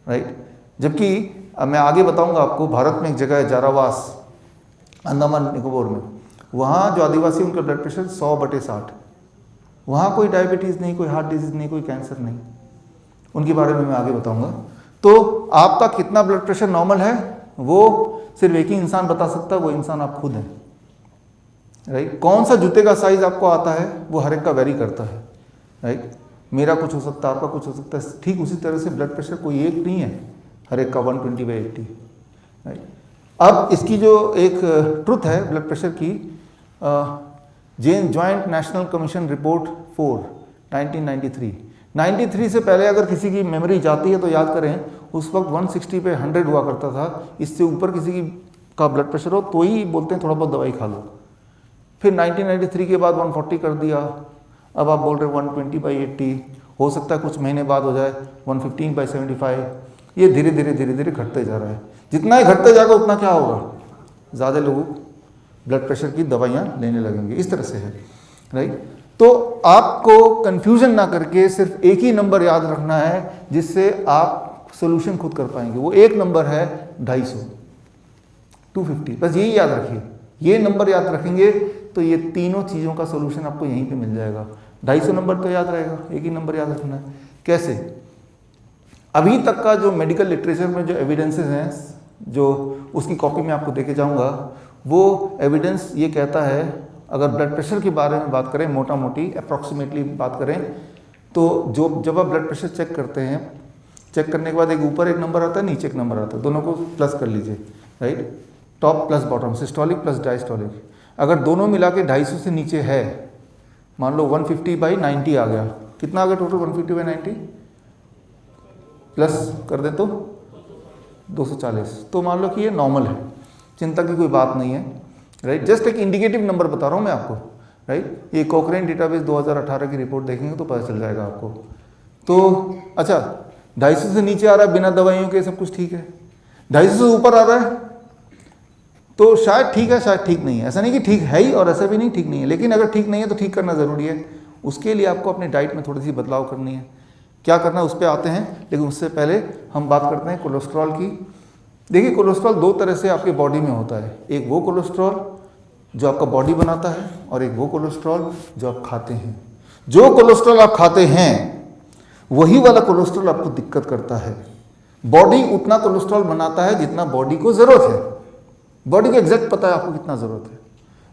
राइट। जबकि अब मैं आगे बताऊंगा आपको, भारत में एक जगह है जारावास, अंडमान निकोबार में, वहाँ जो आदिवासी उनका ब्लड प्रेशर 100/60, वहाँ कोई डायबिटीज़ नहीं, कोई हार्ट डिजीज़ नहीं, कोई कैंसर नहीं, उनके बारे में मैं आगे बताऊंगा। तो आपका कितना ब्लड प्रेशर नॉर्मल है वो सिर्फ एक ही इंसान बता सकता है, वो इंसान आप खुद हैं, राइट। कौन सा जूते का साइज आपको आता है वो हर एक का वेरी करता है, राइट। मेरा कुछ हो सकता है, आपका कुछ हो सकता है, ठीक उसी तरह से ब्लड प्रेशर कोई एक नहीं है, हर एक का 120/80, राइट। अब इसकी जो एक ट्रुथ है ब्लड प्रेशर की, जॉइंट नेशनल कमीशन रिपोर्ट 4 1993 से पहले अगर किसी की मेमोरी जाती है तो याद करें, उस वक्त 160/100 हुआ करता था। इससे ऊपर किसी की का ब्लड प्रेशर हो तो ही बोलते हैं थोड़ा बहुत दवाई खा लो। फिर 1993 के बाद 140 कर दिया, अब आप बोल रहे 120/80, हो सकता है कुछ महीने बाद हो जाए 115/75। ये धीरे धीरे घटते जा रहा है। जितना ही घटते जाएगा उतना क्या होगा, ज़्यादा लोग ब्लड प्रेशर की दवाइयाँ लेने लगेंगे, इस तरह से है, राइट। तो आपको कंफ्यूजन ना करके सिर्फ एक ही नंबर याद रखना है जिससे आप सोल्यूशन खुद कर पाएंगे। वो एक नंबर है 250, 250, बस यही याद रखिए। ये नंबर याद रखेंगे तो ये तीनों चीज़ों का सोल्यूशन आपको यहीं पे मिल जाएगा। 250 नंबर तो याद रहेगा, एक ही नंबर याद रखना है। कैसे? अभी तक का जो मेडिकल लिटरेचर में जो एविडेंसेस हैं, जो उसकी कॉपी में आपको देके जाऊंगा, वो एविडेंस ये कहता है, अगर ब्लड प्रेशर के बारे में बात करें, मोटा मोटी अप्रॉक्सीमेटली बात करें, तो जब आप ब्लड प्रेशर चेक करते हैं, चेक करने के बाद एक ऊपर एक नंबर आता है, नीचे एक नंबर आता है, दोनों को प्लस कर लीजिए, right. Top plus bottom, systolic plus diastolic. अगर दोनों मिला के 250 से नीचे है, मान लो 150/90 आ गया, कितना आ गया टोटल 150/90, प्लस कर दें तो 240, तो मान लो कि ये नॉर्मल है, चिंता की कोई बात नहीं है, राइट। जस्ट एक इंडिकेटिव नंबर बता रहा हूँ मैं आपको, राइट। ये कोक्रेन डेटाबेस 2018 की रिपोर्ट देखेंगे तो पता चल जाएगा आपको। तो अच्छा, 250 से नीचे आ रहा है बिना दवाइयों के, सब कुछ ठीक है। 250 से ऊपर आ रहा है तो शायद ठीक है, शायद ठीक नहीं है। ऐसा नहीं कि ठीक है ही और ऐसा भी नहीं ठीक नहीं है, लेकिन अगर ठीक नहीं है तो ठीक करना ज़रूरी है। उसके लिए आपको अपनी डाइट में थोड़ी सी बदलाव करनी है। क्या करना है उस पर आते हैं, लेकिन उससे पहले हम बात करते हैं कोलेस्ट्रॉल की। देखिए, कोलेस्ट्रॉल दो तरह से आपके बॉडी में होता है। एक वो कोलेस्ट्रॉल जो आपका बॉडी बनाता है, और एक वो कोलेस्ट्रॉल जो आप खाते हैं। जो कोलेस्ट्रॉल आप खाते हैं वही वाला कोलेस्ट्रॉल आपको दिक्कत करता है। बॉडी उतना कोलेस्ट्रॉल बनाता है जितना बॉडी को ज़रूरत है। बॉडी को एग्जैक्ट पता है आपको कितना ज़रूरत है,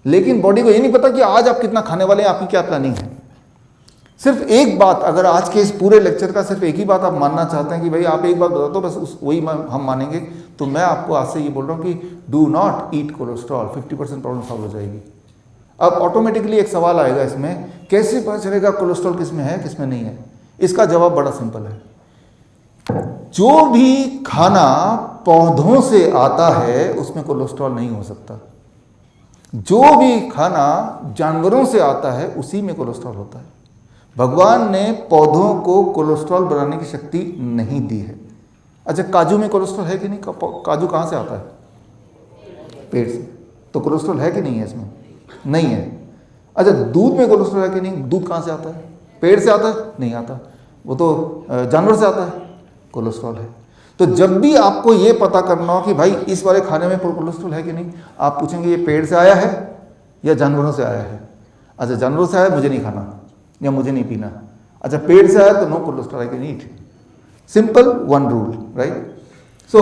लेकिन बॉडी को ये नहीं पता कि आज आप कितना खाने वाले हैं, आपकी क्या प्लानिंग है। सिर्फ एक बात, अगर आज के इस पूरे लेक्चर का सिर्फ एक ही बात आप मानना चाहते हैं कि भाई आप एक बात बता दो, बस वही हम मानेंगे, तो मैं आपको आज से ये बोल रहा हूँ कि do not eat cholesterol, 50% problem solve हो जाएगी। अब ऑटोमेटिकली एक सवाल आएगा इसमें, कैसे पता चलेगा कोलेस्ट्रॉल किस में है किस में नहीं है? इसका जवाब बड़ा सिंपल है। जो भी खाना पौधों से आता है उसमें कोलेस्ट्रॉल नहीं हो सकता। जो भी खाना जानवरों से आता है उसी में कोलेस्ट्रॉल होता है। भगवान ने पौधों को कोलेस्ट्रॉल बनाने की शक्ति नहीं दी है। अच्छा, काजू में कोलेस्ट्रॉल है कि नहीं? काजू कहाँ से आता है? पेट से। तो कोलेस्ट्रॉल है कि नहीं है इसमें? नहीं है। अच्छा, दूध में कोलेस्ट्रॉल है कि नहीं? दूध कहाँ से आता है? पेट से आता है? नहीं आता, वो तो जानवर से आता है। कोलेस्ट्रॉल है। तो जब भी आपको ये पता करना हो कि भाई इस वाले खाने में कोलेस्ट्रॉल है कि नहीं, आप पूछेंगे ये पेड़ से आया है या जानवरों से आया है? अच्छा, जानवरों से आया, मुझे नहीं खाना या मुझे नहीं पीना। अच्छा, पेड़ से आया तो no cholesterol, I can eat. Simple one rule, right. So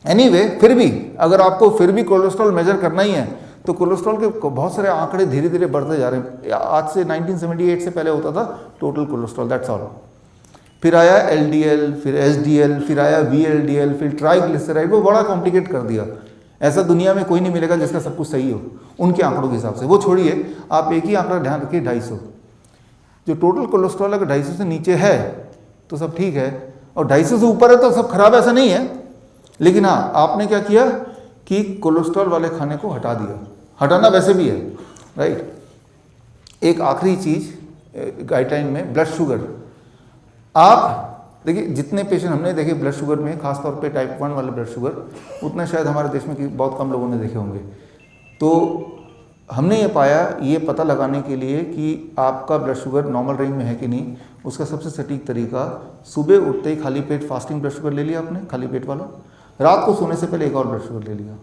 anyway, फिर भी अगर आपको फिर भी कोलेस्ट्रॉल मेजर करना ही है तो कोलेस्ट्रॉल के बहुत सारे आंकड़े धीरे धीरे बढ़ते जा रहे हैं। आज से 1978 से पहले होता था टोटल कोलेस्ट्रॉल, दैट्स ऑल। फिर आया एलडीएल, फिर एसडीएल, फिर आया वीएलडीएल, फिर ट्राइग्लिसराइड। वो बड़ा कॉम्प्लिकेट कर दिया। ऐसा दुनिया में कोई नहीं मिलेगा जिसका सब कुछ सही हो उनके आंकड़ों के हिसाब से। वो छोड़िए, आप एक ही आंकड़ा ध्यान रखिए, 250। जो टोटल कोलेस्ट्रॉल अगर 250 से नीचे है तो सब ठीक है, और 250 से ऊपर है तो सब खराब, ऐसा नहीं है। लेकिन हाँ, आपने क्या किया कि कोलेस्ट्रॉल वाले खाने को हटा दिया। हटाना वैसे भी है, राइट। एक आखिरी चीज़ गाइडलाइन में, ब्लड शुगर। आप देखिए, जितने पेशेंट हमने देखे ब्लड शुगर में, खासतौर पे टाइप 1 वाले ब्लड शुगर, उतना शायद हमारे देश में कि बहुत कम लोगों ने देखे होंगे। तो हमने ये पाया, ये पता लगाने के लिए कि आपका ब्लड शुगर नॉर्मल रेंज में है कि नहीं, उसका सबसे सटीक तरीका, सुबह उठते ही खाली पेट फास्टिंग ब्लड शुगर ले लिया आपने, खाली पेट वाला। रात को सोने से पहले एक और ब्लड शुगर ले लिया,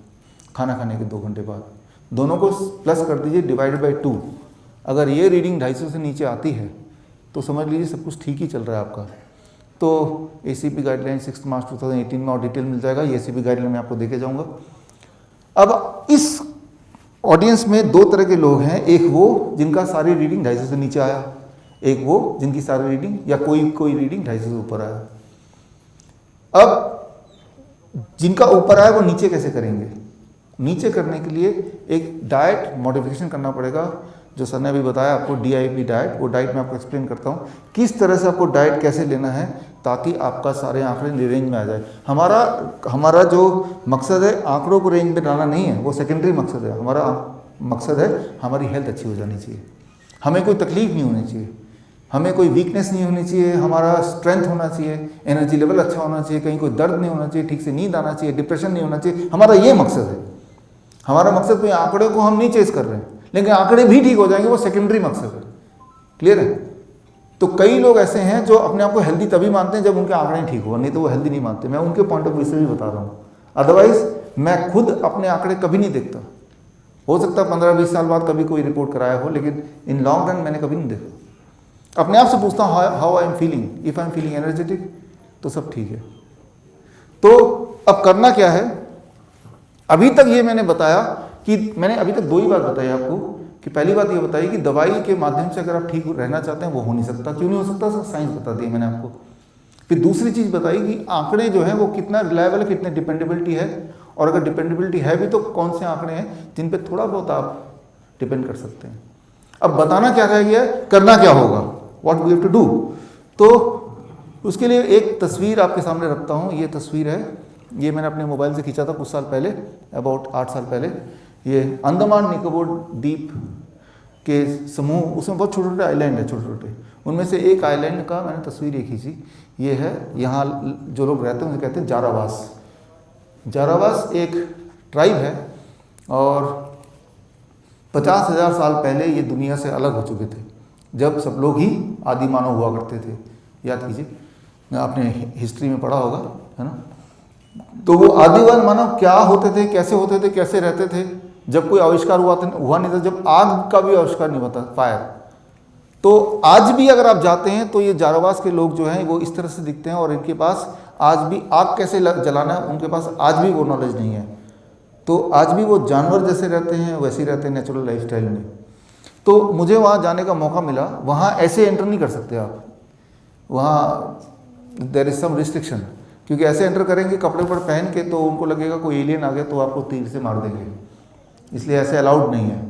खाना खाने के 2 घंटे बाद। दोनों को प्लस कर दीजिए, डिवाइडेड बाई 2। अगर ये रीडिंग 250 से नीचे आती है तो समझ लीजिए सब कुछ ठीक ही चल रहा है आपका। तो ACP गाइडलाइन 6 मार्च 2018 में और डिटेल मिल जाएगा। ये ACP गाइडलाइन में आपको देके जाऊंगा। अब इस ऑडियंस में 2 तरह के लोग हैं, एक वो जिनका सारी रीडिंग 250 से नीचे आया, एक वो जिनकी सारी रीडिंग या कोई रीडिंग 250 से ऊपर आया। अब जिनका ऊपर आया वो नीचे कैसे करेंगे? नीचे करने के लिए एक डाइट मॉडिफिकेशन करना पड़ेगा, जो सर ने अभी बताया आपको, DIP डाइट। वो डाइट मैं आपको एक्सप्लेन करता हूँ किस तरह से आपको डाइट कैसे लेना है ताकि आपका सारे आंकड़े रेंज में आ जाए। हमारा जो मकसद है आंकड़ों को रेंज में लाना नहीं है, वो सेकेंडरी मकसद है। हमारा मकसद है हमारी हेल्थ अच्छी हो जानी चाहिए, हमें कोई तकलीफ नहीं होनी चाहिए, हमें कोई वीकनेस नहीं होनी चाहिए, हमारा स्ट्रेंथ होना चाहिए, एनर्जी लेवल अच्छा होना चाहिए, कहीं कोई दर्द नहीं होना चाहिए, ठीक से नींद आना चाहिए, डिप्रेशन नहीं होना चाहिए। हमारा ये मकसद है। हमारा मकसद कोई आंकड़े को हम नहीं चेस कर रहे हैं, लेकिन आंकड़े भी ठीक हो जाएंगे, वो सेकेंडरी मकसद है। क्लियर है? तो कई लोग ऐसे हैं जो अपने आप को हेल्दी तभी मानते हैं जब उनके आंकड़े ठीक हो, नहीं तो वो हेल्दी नहीं मानते। मैं उनके पॉइंट ऑफ व्यू से भी बता रहा हूँ। अदरवाइज मैं खुद अपने आंकड़े कभी नहीं देखता। हो सकता है 15-20 साल बाद कभी कोई रिपोर्ट कराया हो, लेकिन इन लॉन्ग रन मैंने कभी नहीं देखा। अपने आप से पूछता हूँ how I am feeling, if I am feeling energetic तो सब ठीक है। तो अब करना क्या है? अभी तक ये मैंने बताया कि मैंने अभी तक 2 ही बात बताई आपको कि पहली बात ये बताई कि दवाई के माध्यम से अगर आप ठीक रहना चाहते हैं वो हो नहीं सकता। क्यों नहीं हो सकता? सर साइंस बता दी मैंने आपको। फिर दूसरी चीज़ बताई कि आंकड़े जो है वो कितना रिलायबल है, कितने डिपेंडेबिलिटी है, और अगर डिपेंडेबिलिटी है भी तो कौन से आंकड़े हैं जिन पे थोड़ा बहुत आप डिपेंड कर सकते हैं। अब बताना क्या रह गया है, करना क्या होगा, what we have to do. तो उसके लिए एक तस्वीर आपके सामने रखता हूँ। ये तस्वीर है, ये मैंने अपने मोबाइल से खींचा था कुछ साल पहले, अबाउट 8 साल पहले। ये अंडमान निकोबार द्वीप के समूह, उसमें बहुत छोटे छोटे आइलैंड है, छोटे छोटे, उनमें से एक आइलैंड का मैंने तस्वीर ये खींची। ये है, यहाँ जो लोग रहते हैं उन्हें कहते हैं जारावास। जारावास एक ट्राइब है और 50,000 साल पहले ये दुनिया से अलग हो चुके थे, जब सब लोग ही आदि मानव हुआ करते थे। याद कीजिए, आपने हिस्ट्री में पढ़ा होगा, है ना। तो वो आदिवान मानव क्या होते थे, कैसे होते थे, कैसे रहते थे, जब कोई आविष्कार हुआ नहीं था, जब आग का भी आविष्कार नहीं हुआ था, फायर। तो आज भी अगर आप जाते हैं तो ये जारावास के लोग जो हैं वो इस तरह से दिखते हैं, और इनके पास आज भी आग कैसे जलाना है उनके पास आज भी वो नॉलेज नहीं है। तो आज भी वो जानवर जैसे रहते हैं वैसे ही रहते हैं, नेचुरल लाइफस्टाइल में। तो मुझे वहाँ जाने का मौका मिला। वहाँ ऐसे एंटर नहीं कर सकते आप, वहाँ देयर इज़ सम रिस्ट्रिक्शन, क्योंकि ऐसे एंटर करेंगे कपड़े पर पहन के तो उनको लगेगा कोई एलियन आ गया तो आपको तीर से मार देंगे, इसलिए ऐसे अलाउड नहीं है।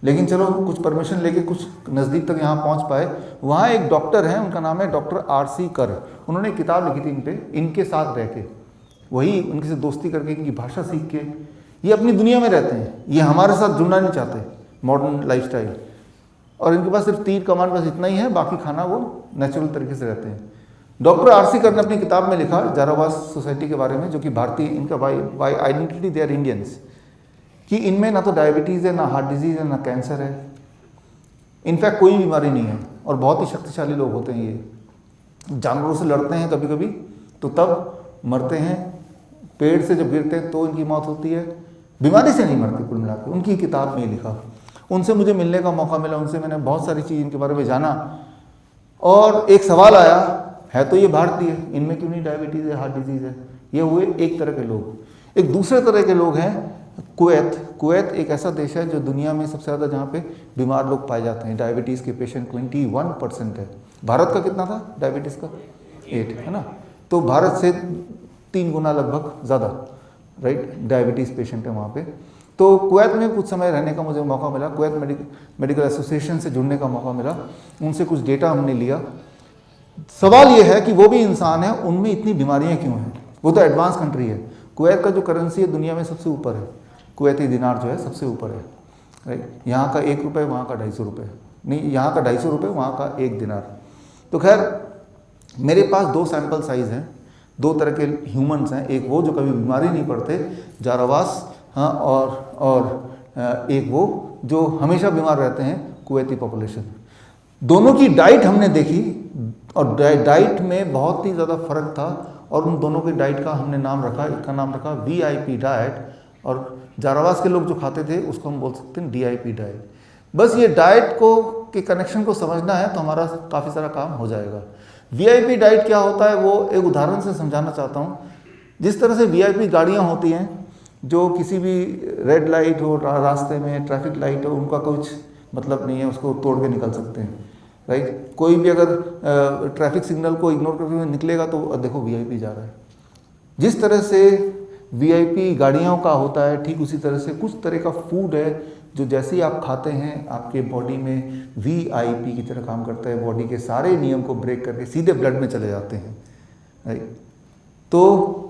लेकिन चलो कुछ परमिशन लेके कुछ नज़दीक तक यहाँ पहुँच पाए। वहाँ एक डॉक्टर हैं, उनका नाम है डॉक्टर R.C. कर। उन्होंने एक किताब लिखी थी इन पे, इनके साथ रह के, वही उनकी से दोस्ती करके, इनकी भाषा सीख के। ये अपनी दुनिया में रहते हैं, ये हमारे साथ जुड़ना नहीं चाहते, मॉडर्न लाइफस्टाइल, और इनके पास सिर्फ तीर कमान बस इतना ही है, बाकी खाना वो नेचुरल तरीके से रहते हैं। Doctor R.C. कर ने अपनी किताब में लिखा जारावास सोसाइटी के बारे में, जो कि भारतीय, इनका by identity they are Indians, कि इनमें ना तो डायबिटीज़ है, ना हार्ट डिजीज़ है, ना कैंसर है, इनफैक्ट कोई बीमारी नहीं है, और बहुत ही शक्तिशाली लोग होते हैं ये। जानवरों से लड़ते हैं कभी कभी तो तब मरते हैं, पेड़ से जब गिरते हैं तो इनकी मौत होती है, बीमारी से नहीं मरते कुल मिला के। उनकी किताब में लिखा। उनसे मुझे मिलने का मौका मिला, उनसे मैंने बहुत सारी चीज़ इनके बारे में जाना, और एक सवाल आया, है तो ये भारतीय, इनमें क्यों नहीं डायबिटीज़ है, हार्ट डिजीज़ है। ये हुए एक तरह के लोग। एक दूसरे तरह के लोग हैं कुवैत। कुवैत एक ऐसा देश है जो दुनिया में सबसे ज़्यादा, जहाँ पे बीमार लोग पाए जाते हैं, डायबिटीज़ के पेशेंट 21% है। भारत का कितना था डायबिटीज़ का? 8 है ना। तो भारत से 3 गुना लगभग ज़्यादा, राइट, डायबिटीज़ पेशेंट है वहाँ पे। तो कुवैत में कुछ समय रहने का मुझे मौका मिला, कुवैत मेडिकल एसोसिएशन से जुड़ने का मौका मिला, उनसे कुछ डेटा हमने लिया। सवाल ये है कि वो भी इंसान है, उनमें इतनी बीमारियां क्यों हैं? वो तो एडवांस कंट्री है। कुवैत का जो करेंसी है दुनिया में सबसे ऊपर है, कुवैती दिनार जो है सबसे ऊपर है, राइट। यहाँ का 1 रुपये, वहाँ का 250 रुपये, नहीं यहाँ का 250 रुपये, वहाँ का 1 दिनार। तो खैर मेरे पास 2 सैम्पल साइज़ हैं, 2 तरह के ह्यूमंस हैं, एक वो जो कभी बीमारी नहीं पड़ते, जारावास, हाँ, और एक वो जो हमेशा बीमार रहते हैं, कुवैती पॉपुलेशन। दोनों की डाइट हमने देखी और डाइट में बहुत ही ज़्यादा फर्क था, और उन दोनों की डाइट का हमने नाम रखा, एक का नाम रखा VIP डाइट, और जारावास के लोग जो खाते थे उसको हम बोल सकते हैं DIP डाइट। बस ये डाइट को के कनेक्शन को समझना है तो हमारा काफ़ी सारा काम हो जाएगा। VIP डाइट क्या होता है वो एक उदाहरण से समझाना चाहता हूँ। जिस तरह से VIP गाड़ियाँ होती हैं जो किसी भी रेड लाइट हो, रास्ते में ट्रैफिक लाइट हो, उनका कुछ मतलब नहीं है, उसको तोड़ के निकल सकते हैं, राइट। कोई भी अगर ट्रैफिक सिग्नल को इग्नोर करके हुए निकलेगा तो देखो VIP जा रहा है। जिस तरह से VIP गाड़ियों का होता है, ठीक उसी तरह से कुछ तरह का फूड है जो जैसे ही आप खाते हैं आपके बॉडी में VIP की तरह काम करता है, बॉडी के सारे नियम को ब्रेक करके सीधे ब्लड में चले जाते हैं, राइट। तो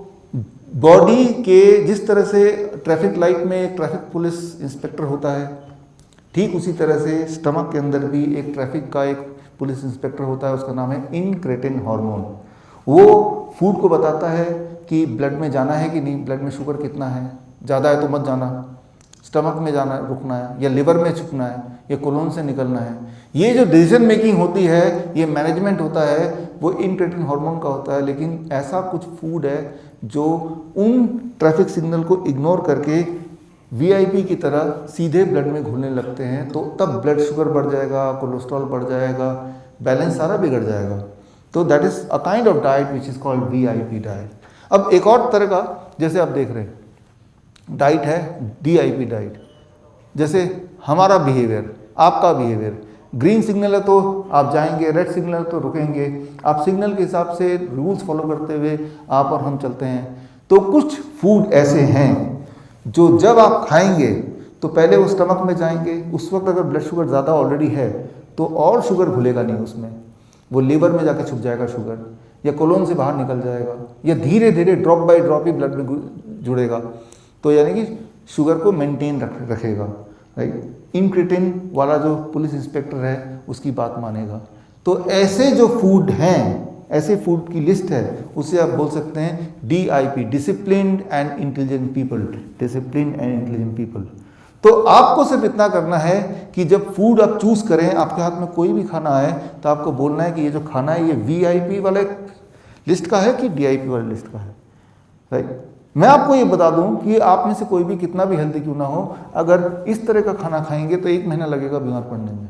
बॉडी के जिस तरह से ट्रैफिक लाइट में एक ट्रैफिक पुलिस इंस्पेक्टर होता है, ठीक उसी तरह से स्टमक के अंदर भी एक ट्रैफिक का एक पुलिस इंस्पेक्टर होता है, उसका नाम है इंक्रेटिन हार्मोन। वो फूड को बताता है कि ब्लड में जाना है कि नहीं, ब्लड में शुगर कितना है, ज़्यादा है तो मत जाना, स्टमक में जाना रुकना है, या लिवर में छुपना है, या कोलोन से निकलना है। ये जो डिसीजन मेकिंग होती है, ये मैनेजमेंट होता है, वो इंक्रेटिन हार्मोन का होता है। लेकिन ऐसा कुछ फूड है जो उन ट्रैफिक सिग्नल को इग्नोर करके VIP की तरह सीधे ब्लड में घुलने लगते हैं, तो तब ब्लड शुगर बढ़ जाएगा, कोलेस्ट्रॉल बढ़ जाएगा, बैलेंस सारा बिगड़ जाएगा। तो that is a kind of diet which is called VIP diet. अब एक और तरह का, जैसे आप देख रहे हैं, डाइट है DIP डाइट। जैसे हमारा बिहेवियर, आपका बिहेवियर, ग्रीन सिग्नल है तो आप जाएंगे, रेड सिग्नल है तो रुकेंगे, आप सिग्नल के हिसाब से रूल्स फॉलो करते हुए आप और हम चलते हैं। तो कुछ फूड ऐसे हैं जो जब आप खाएंगे तो पहले वो स्टमक में जाएंगे, उस वक्त अगर ब्लड शुगर ज़्यादा ऑलरेडी है तो और शुगर घुलेगा नहीं उसमें, वो लीवर में जाके छुप जाएगा शुगर, या कोलोन से बाहर निकल जाएगा, या धीरे धीरे drop by drop he blood में जुड़ेगा, तो यानी कि शुगर को मेंटेन रखेगा, राइट। इंक्रेटिन वाला जो पुलिस इंस्पेक्टर है उसकी बात मानेगा। तो ऐसे जो फूड हैं, ऐसे फूड की लिस्ट है, उसे आप बोल सकते हैं DIP, disciplined and intelligent people, disciplined and intelligent people. तो आपको सिर्फ इतना करना है कि जब फूड आप चूज करें, आपके हाथ में कोई भी खाना है तो आपको बोलना है कि ये जो खाना है ये VIP वाले लिस्ट का है कि DIP वाले लिस्ट का है, राइट। मैं आपको ये बता दूं कि आप में से कोई भी कितना भी हेल्दी क्यों ना हो, अगर इस तरह का खाना खाएंगे तो 1 महीना लगेगा बीमार पड़ने में।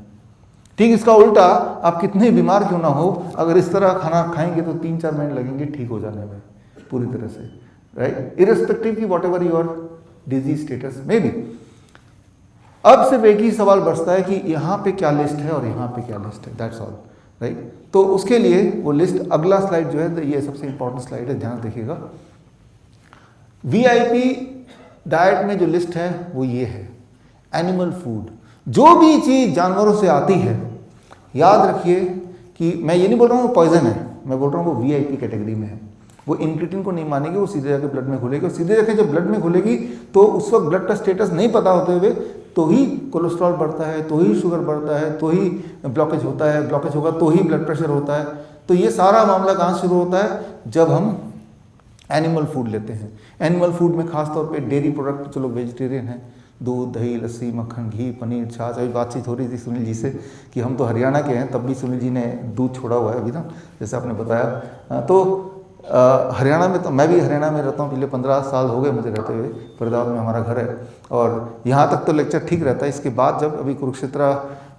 ठीक इसका उल्टा, आप कितने बीमार क्यों ना हो, अगर इस तरह खाना खाएंगे तो 3-4 महीने लगेंगे ठीक हो जाने में पूरी तरह से, राइट, इररिस्पेक्टिव की what ever your disease status में भी। अब सिर्फ एक ही सवाल बचता है कि यहाँ पे क्या लिस्ट है और यहाँ पे क्या लिस्ट है, दैट्स ऑल, राइट। तो उसके लिए वो लिस्ट, अगला स्लाइड जो है ये सबसे इंपॉर्टेंट स्लाइड है, ध्यान देखिएगा। VIP डाइट में जो लिस्ट है वो ये है, एनिमल फूड। जो भी चीज़ जानवरों से आती है, याद रखिए कि मैं ये नहीं बोल रहा हूँ वो पॉइजन है, मैं बोल रहा हूँ वो VIP कैटेगरी में है। वो इंक्रेटिन को नहीं मानेगी, वो सीधे जाके ब्लड में घुलेगी, और सीधे जाके जब ब्लड में घुलेगी तो उस वक्त ब्लड का स्टेटस नहीं पता होते हुए तो ही कोलेस्ट्रॉल बढ़ता है, तो ही शुगर बढ़ता है, तो ही ब्लॉकेज होता है, ब्लॉकेज होगा तो ही ब्लड प्रेशर होता है। तो ये सारा मामला कहाँ शुरू होता है, जब हम एनिमल फूड लेते हैं। एनिमल फूड में खास तौर पे डेयरी प्रोडक्ट, जो लोग वेजिटेरियन हैं, दूध, दही, लस्सी, मक्खन, घी, पनीर, छाछ। अभी बातचीत हो रही थी सुनील जी से कि हम तो हरियाणा के हैं, तब भी सुनील जी ने दूध छोड़ा हुआ है अभी ना, जैसे आपने बताया। तो हरियाणा में, तो मैं भी हरियाणा में रहता हूँ, पिछले 15 साल हो गए मुझे रहते हुए, फरीदाबाद में हमारा घर है, और यहाँ तक तो लेक्चर ठीक रहता है। इसके बाद जब अभी कुरुक्षेत्र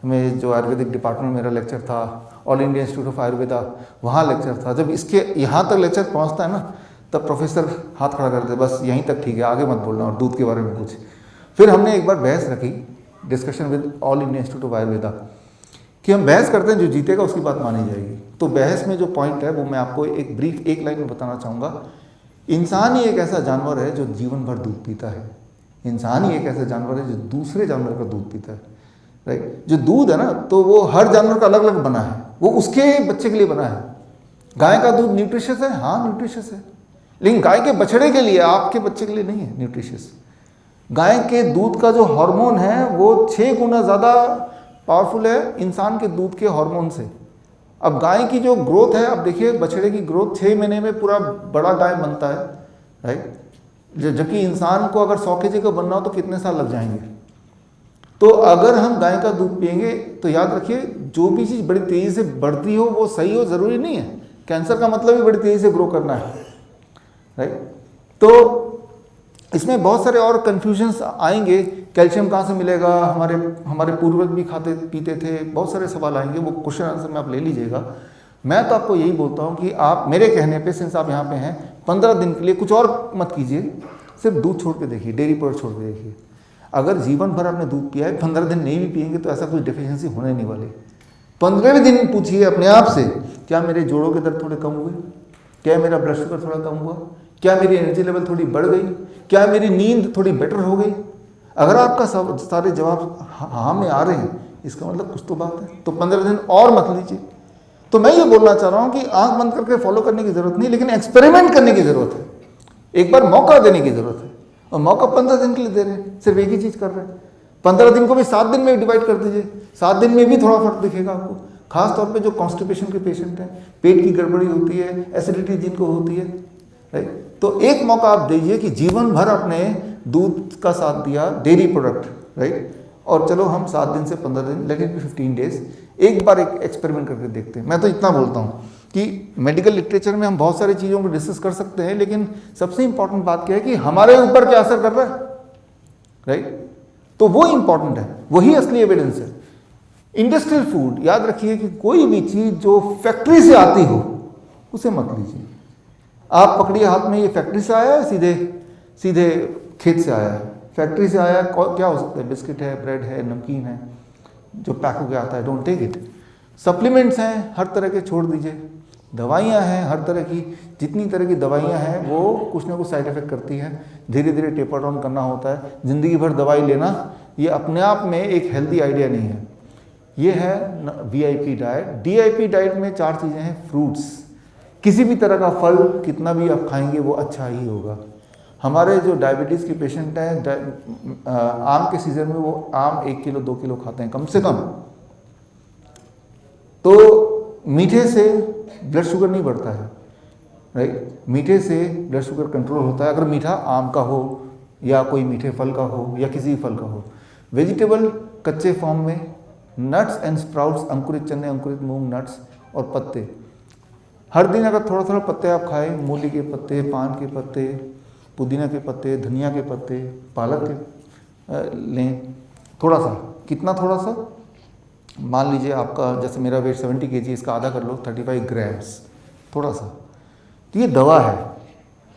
में जो आयुर्वेदिक डिपार्टमेंट में मेरा लेक्चर था, all India institute of Ayurveda, वहाँ लेक्चर था, जब इसके यहाँ तक लेक्चर पहुँचता है ना, तब प्रोफेसर हाथ खड़ा करते, बस यहीं तक ठीक है, आगे मत बोलना, और दूध के बारे में कुछ। फिर हमने एक बार बहस रखी, discussion with all India institute of Ayurveda, कि हम बहस करते हैं, जो जीतेगा उसकी बात मानी जाएगी। तो बहस में जो पॉइंट है वो मैं आपको एक ब्रीफ एक लाइन में बताना चाहूँगा। इंसान ही एक ऐसा जानवर है जो जीवन भर दूध पीता है। इंसान ही एक ऐसा जानवर है जो दूसरे जानवर का दूध पीता है, राइट। जो दूध है ना, तो वो हर जानवर का अलग अलग बना है, वो उसके बच्चे के लिए बना है, गाय का दूध न्यूट्रिशियस है, हाँ न्यूट्रिशियस है, लेकिन गाय के बछड़े के लिए, आपके बच्चे के लिए नहीं है न्यूट्रिशियस। गाय के दूध का जो हार्मोन है वो 6 गुना ज़्यादा पावरफुल है इंसान के दूध के हार्मोन से। अब गाय की जो ग्रोथ है, अब देखिए बछड़े की ग्रोथ 6 महीने में पूरा बड़ा गाय बनता है, राइट। जबकि इंसान को अगर 100 kg का बनना हो तो कितने साल लग जाएंगे। तो अगर हम गाय का दूध पिएंगे तो याद रखिए, जो भी चीज़ बड़ी तेज़ी से बढ़ती हो वो सही हो ज़रूरी नहीं है। कैंसर का मतलब ही बड़ी तेज़ी से ग्रो करना है, राइट। तो इसमें बहुत सारे और कन्फ्यूजन्स आएंगे, कैल्शियम कहाँ से मिलेगा, हमारे पूर्वज भी खाते पीते थे, बहुत सारे सवाल आएंगे, वो क्वेश्चन आंसर में आप ले लीजिएगा। मैं तो आपको यही बोलता हूँ कि आप मेरे कहने पे, सिंस आप यहाँ पे हैं, 15 दिन के लिए कुछ और मत कीजिए, सिर्फ दूध छोड़ के देखिए, डेयरी प्रोडक्ट छोड़ के देखिए। अगर जीवन भर आपने दूध पिया है, 15 दिन नहीं भी पिएंगे तो ऐसा कुछ डेफिशिएंसी होने नहीं वाली। 15वें दिन पूछिए अपने आप से, क्या मेरे जोड़ों के दर्द थोड़े कम हुए, क्या मेरा ब्लड शुगर थोड़ा कम हुआ, क्या मेरी एनर्जी लेवल थोड़ी बढ़ गई, क्या मेरी नींद थोड़ी बेटर हो गई। अगर आपका सारे जवाब हाँ में आ रहे हैं, इसका मतलब कुछ तो बात है। तो 15 दिन और मत लीजिए। तो मैं ये बोलना चाह रहा हूँ कि आंख बंद करके फॉलो करने की जरूरत नहीं, लेकिन एक्सपेरिमेंट करने की जरूरत है, एक बार मौका देने की जरूरत है। और मौका 15 दिन के लिए दे रहे हैं, सिर्फ एक ही चीज़ कर रहे हैं। 15 दिन को भी 7 दिन में डिवाइड कर दीजिए, 7 दिन में भी थोड़ा फर्क दिखेगा आपको। खास तौर पे जो कॉन्स्टिपेशन के पेशेंट हैं, पेट की गड़बड़ी होती है, एसिडिटी जिनको होती है, राइट। तो एक मौका आप दीजिए कि जीवन भर आपने दूध का साथ दिया, डेयरी प्रोडक्ट, राइट। और चलो हम 7 दिन से 15 दिन, लेट इट बी 15 डेज, एक बार एक एक्सपेरिमेंट करके देखते हैं। मैं तो इतना बोलता हूँ कि मेडिकल लिटरेचर में हम बहुत सारी चीज़ों को डिस्कस कर सकते हैं, लेकिन सबसे इंपॉर्टेंट बात क्या है कि हमारे ऊपर क्या असर कर रहा है, राइट। तो वो इंपॉर्टेंट है, वही असली एविडेंस है। इंडस्ट्रियल फूड, याद रखिए कि कोई भी चीज़ जो फैक्ट्री से आती हो उसे मत लीजिए। आप पकड़िए हाथ में, ये फैक्ट्री से आया है, सीधे खेत से आया है, फैक्ट्री से आया है, क्या हो सकता है, बिस्किट है, ब्रेड है, नमकीन है, जो पैक होकर आता है, डोंट टेक इट। सप्लीमेंट्स हैं हर तरह के, छोड़ दीजिए। दवाइयाँ हैं हर तरह की, जितनी तरह की दवाइयाँ हैं वो कुछ ना कुछ साइड इफेक्ट करती हैं, धीरे धीरे टेपर डाउन करना होता है। ज़िंदगी भर दवाई लेना ये अपने आप में एक हेल्दी आइडिया नहीं है। ये है VIP डाइट। DIP डाइट में 4 चीज़ें हैं। फ्रूट्स, किसी भी तरह का फल कितना भी आप खाएंगे वो अच्छा ही होगा। हमारे जो डायबिटीज़ के पेशेंट हैं, आम के सीज़न में वो आम 1 किलो 2 किलो खाते हैं कम से कम। तो मीठे से ब्लड शुगर नहीं बढ़ता है, राइट। मीठे से ब्लड शुगर कंट्रोल होता है अगर मीठा आम का हो या कोई मीठे फल का हो या किसी फल का हो। वेजिटेबल कच्चे फॉर्म में, नट्स एंड स्प्राउट्स, अंकुरित चने, अंकुरित मूंग, नट्स और पत्ते। हर दिन अगर थोड़ा थोड़ा पत्ते आप खाएं, मूली के पत्ते, पान के पत्ते, पुदीना के पत्ते, धनिया के पत्ते, पालक के लें, थोड़ा सा, कितना थोड़ा सा, मान लीजिए आपका, जैसे मेरा वेट 70 kg, इसका आधा कर लो, 35 ग्राम्स, थोड़ा सा। तो ये दवा है।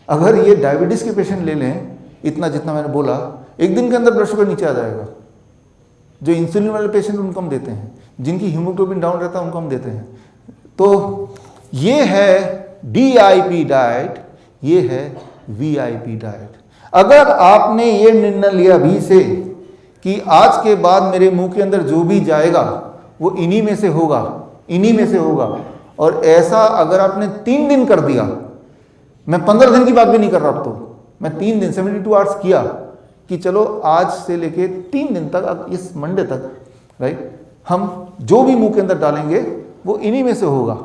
अगर ये डायबिटीज़ के पेशेंट ले लें इतना जितना मैंने बोला, एक दिन के अंदर ब्लड शुगर नीचे आ जाएगा। जो इंसुलिन वाले पेशेंट उनको हम देते हैं, जिनकी हीमोग्लोबिन डाउन रहता है उनको हम देते हैं। तो ये है DIP डाइट, ये है VIP डाइट। अगर आपने ये निर्णय लिया अभी से कि आज के बाद मेरे मुंह के अंदर जो भी जाएगा वो इन्हीं में से होगा, इन्हीं में से होगा, और ऐसा अगर आपने 3 दिन कर दिया, मैं 15 दिन की बात भी नहीं कर रहा, अब तो मैं 3 दिन 72 आवर्स किया कि चलो आज से लेके 3 दिन तक, इस मंडे तक, राइट, हम जो भी मुंह के अंदर डालेंगे वो इन्हीं में से होगा।